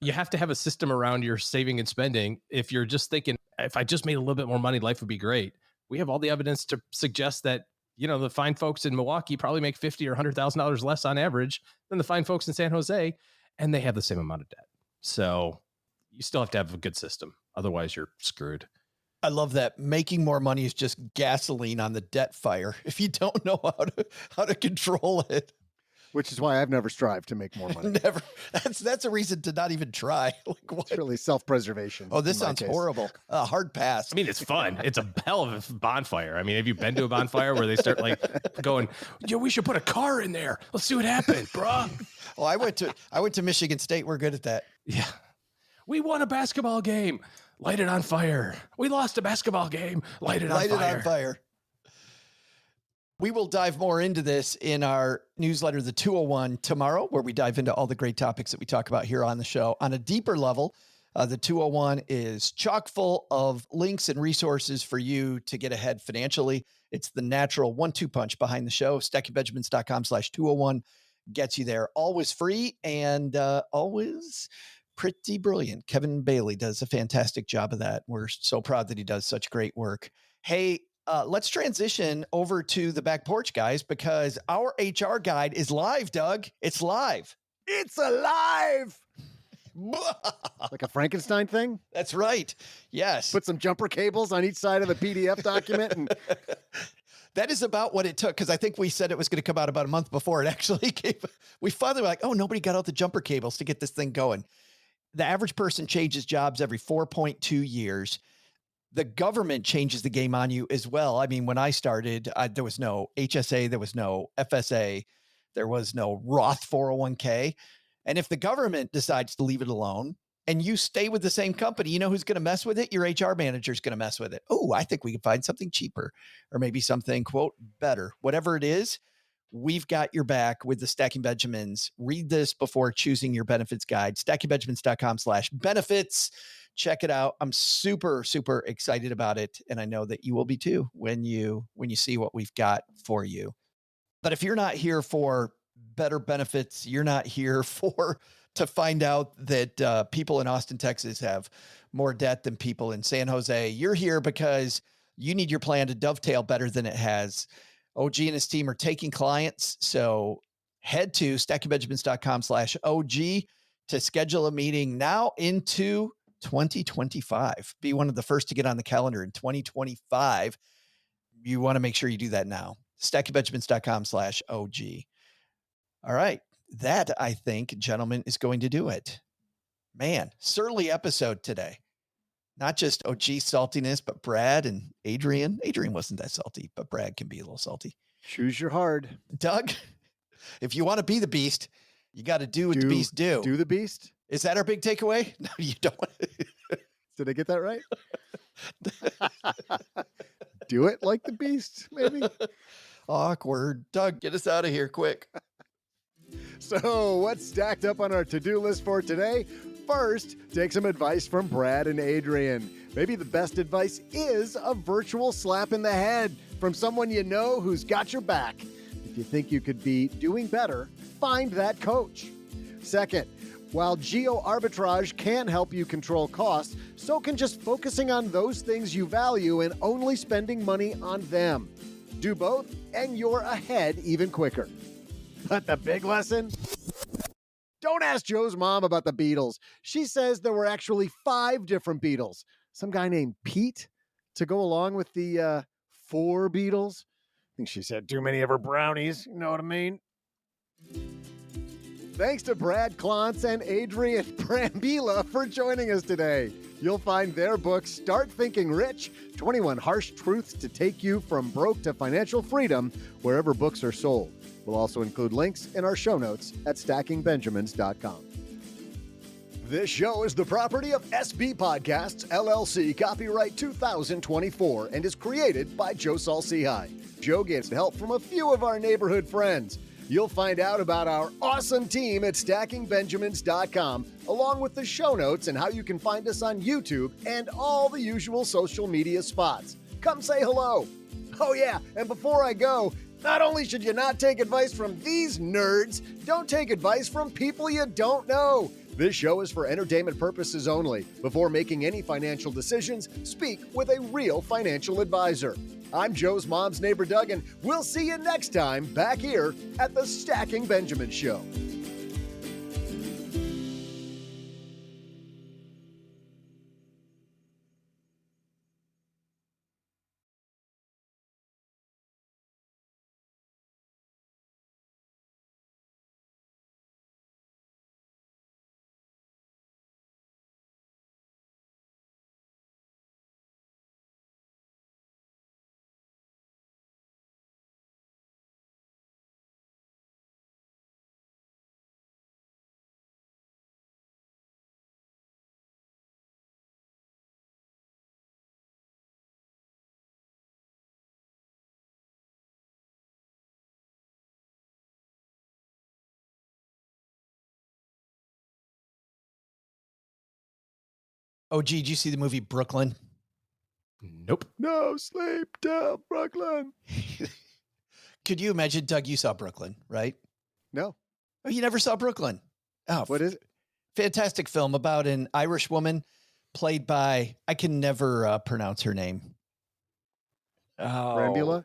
you have to have a system around your saving and spending. If you're just thinking, if I just made a little bit more money, life would be great. We have all the evidence to suggest that, the fine folks in Milwaukee probably make $50,000 or $100,000 less on average than the fine folks in San Jose, and they have the same amount of debt. So you still have to have a good system. Otherwise, you're screwed. I love that. Making more money is just gasoline on the debt fire if you don't know how to control it. Which is why I've never strived to make more money. Never. That's a reason to not even try. Like, what? It's really self-preservation. Oh, this sounds horrible. Hard pass. I mean, it's fun. It's a hell of a bonfire. I mean, have you been to a bonfire where they start like going, we should put a car in there. Let's see what happens, bro. Well, I went to Michigan State. We're good at that. Yeah. We won a basketball game. Light it on fire. We lost a basketball game. Light it on fire. We will dive more into this in our newsletter, The 201, tomorrow, where we dive into all the great topics that we talk about here on the show. On a deeper level, The 201 is chock full of links and resources for you to get ahead financially. It's the natural 1-2 punch behind the show. StackyBenjamins.com/201 gets you there. Always free and always pretty brilliant. Kevin Bailey does a fantastic job of that. We're so proud that he does such great work. Hey, let's transition over to the back porch, guys, because our HR guide is live, Doug. It's live. It's alive. Like a Frankenstein thing? That's right. Yes. Put some jumper cables on each side of the PDF document. And that is about what it took, because I think we said it was going to come out about a month before it actually came. We finally were like, oh, nobody got out the jumper cables to get this thing going. The average person changes jobs every 4.2 years. The government changes the game on you as well. I mean, when I started, there was no HSA, there was no FSA, there was no Roth 401k. And if the government decides to leave it alone and you stay with the same company, you know who's going to mess with it? Your HR manager is going to mess with it. Oh, I think we can find something cheaper or maybe something, quote, better. Whatever it is, we've got your back with the Stacking Benjamins. Read this before choosing your benefits guide. StackingBenjamins.com/benefits. Check it out. I'm super, super excited about it. And I know that you will be too when you see what we've got for you. But if you're not here for better benefits, you're not here to find out that people in Austin, Texas have more debt than people in San Jose. You're here because you need your plan to dovetail better than it has. OG and his team are taking clients. So head to StackingBenjamins.com/OG to schedule a meeting now into 2025. Be one of the first to get on the calendar in 2025. You want to make sure you do that now. StackingBenjamins.com/OG. All right. That, I think, gentlemen, is going to do it. Man, surly episode today. Not just OG saltiness, but Brad and Adrian. Adrian wasn't that salty, but Brad can be a little salty. Choose your hard. Doug, if you want to be the beast, you got to do what the beast do. Do the beast. Is that our big takeaway? No, you don't. Did I get that right? Do it like the beast, maybe? Awkward. Doug, get us out of here quick. So, what's stacked up on our to-do list for today? First, take some advice from Brad and Adrian. Maybe the best advice is a virtual slap in the head from someone you know who's got your back. If you think you could be doing better, find that coach. Second, while geo-arbitrage can help you control costs, so can just focusing on those things you value and only spending money on them. Do both, and you're ahead even quicker. But the big lesson? Don't ask Joe's mom about the Beatles. She says there were actually 5 different Beatles. Some guy named Pete to go along with the 4 Beatles. I think she said too many of her brownies. You know what I mean? Thanks to Brad Klontz and Adrian Brambila for joining us today. You'll find their book, Start Thinking Rich, 21 Harsh Truths to Take You from Broke to Financial Freedom, wherever books are sold. We'll also include links in our show notes at stackingbenjamins.com. This show is the property of SB Podcasts, LLC, copyright 2024, and is created by Joe Saul-Sehy. Joe gets help from a few of our neighborhood friends. You'll find out about our awesome team at stackingbenjamins.com, along with the show notes and how you can find us on YouTube and all the usual social media spots. Come say hello. Oh yeah, and before I go, not only should you not take advice from these nerds, don't take advice from people you don't know. This show is for entertainment purposes only. Before making any financial decisions, speak with a real financial advisor. I'm Joe's mom's neighbor, Doug, and we'll see you next time back here at the Stacking Benjamin Show. Oh, gee, did you see the movie Brooklyn? Nope. No sleep till Brooklyn. Could you imagine, Doug, you saw Brooklyn, right? No. Oh, you never saw Brooklyn? Oh, what is it? Fantastic film about an Irish woman played by, I can never pronounce her name. Oh. Brambila?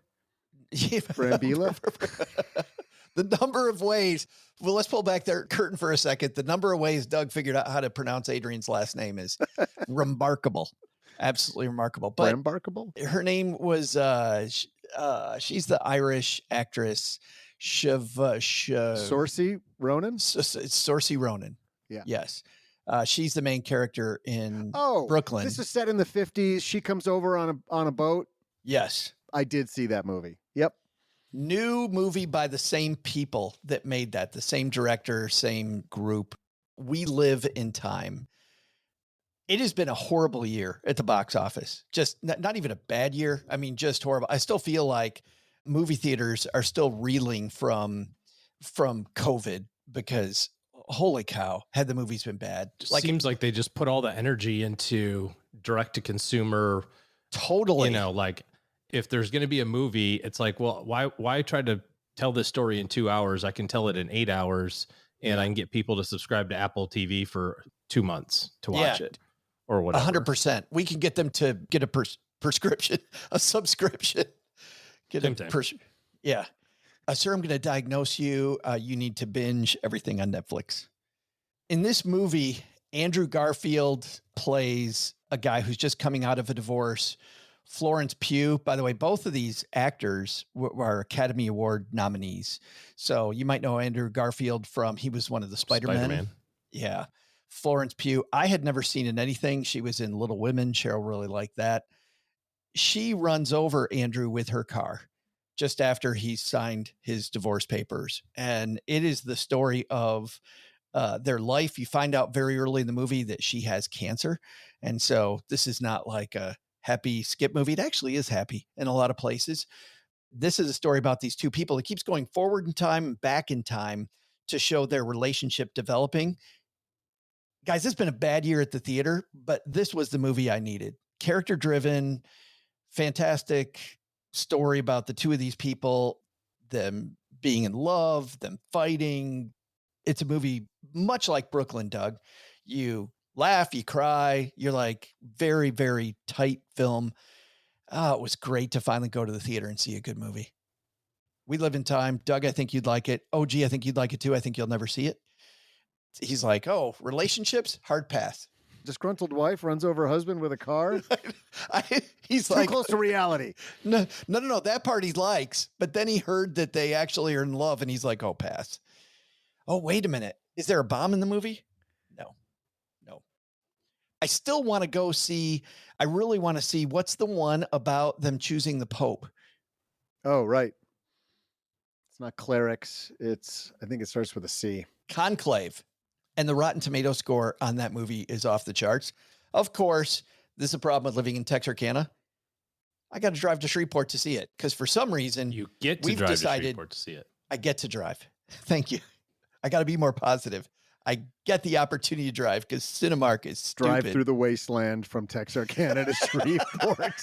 Brambila? The number of ways, well, let's pull back their curtain for a second. The number of ways Doug figured out how to pronounce Adrian's last name is remarkable. Absolutely remarkable. But remarkable? Her name was, she's the Irish actress, Saoirse Ronan? Saoirse Ronan. Yeah. Yes. She's the main character in Brooklyn. This is set in the 50s. She comes over on a boat. Yes. I did see that movie. Yep. New movie by the same people that made that, the same director, same group. We Live in Time. It has been a horrible year at the box office. Just not even a bad year. I mean, just horrible. I still feel like movie theaters are still reeling from COVID because holy cow, had the movies been bad. Seems like they just put all the energy into direct to consumer. Totally. You know, like if there's going to be a movie, it's like, well, why try to tell this story in 2 hours? I can tell it in 8 hours and I can get people to subscribe to Apple TV for 2 months to watch it or whatever. 100%. We can get them to get a prescription, a subscription. Sir, I'm going to diagnose you. You need to binge everything on Netflix. In this movie, Andrew Garfield plays a guy who's just coming out of a divorce. Florence Pugh, by the way, both of these actors were Academy Award nominees. So you might know Andrew Garfield from, he was one of the Spider-Man. Yeah. Florence Pugh, I had never seen in anything. She was in Little Women. Cheryl really liked that. She runs over Andrew with her car just after he signed his divorce papers. And it is the story of their life. You find out very early in the movie that she has cancer. And so this is not like a happy skip movie. It actually is happy in a lot of places. This is a story about these two people. It keeps going forward in time and back in time to show their relationship developing. Guys, it's been a bad year at the theater, but this was the movie I needed. Character driven, fantastic story about the two of these people, them being in love, them fighting. It's a movie much like Brooklyn, Doug. You laugh, you cry. You're like very, very tight film. It was great to finally go to the theater and see a good movie. We Live in Time. Doug, I think you'd like it. OG, I think you'd like it too. I think you'll never see it. He's like, oh, relationships, hard pass. Disgruntled wife runs over husband with a car. He's too like close to reality. No. That part he likes, but then he heard that they actually are in love, and he's like, oh, pass. Oh, wait a minute. Is there a bomb in the movie? No. I still want to go see. I really want to see what's the one about them choosing the Pope. Oh, right. It's not clerics. I think it starts with a C. Conclave. And the Rotten Tomato score on that movie is off the charts. Of course, this is a problem with living in Texarkana. I got to drive to Shreveport to see it because for some reason you get to drive to Shreveport to see it. I get to drive. Thank you. I got to be more positive. I get the opportunity to drive because Cinemark is stupid. Drive through the wasteland from Texarkana to Shreveport.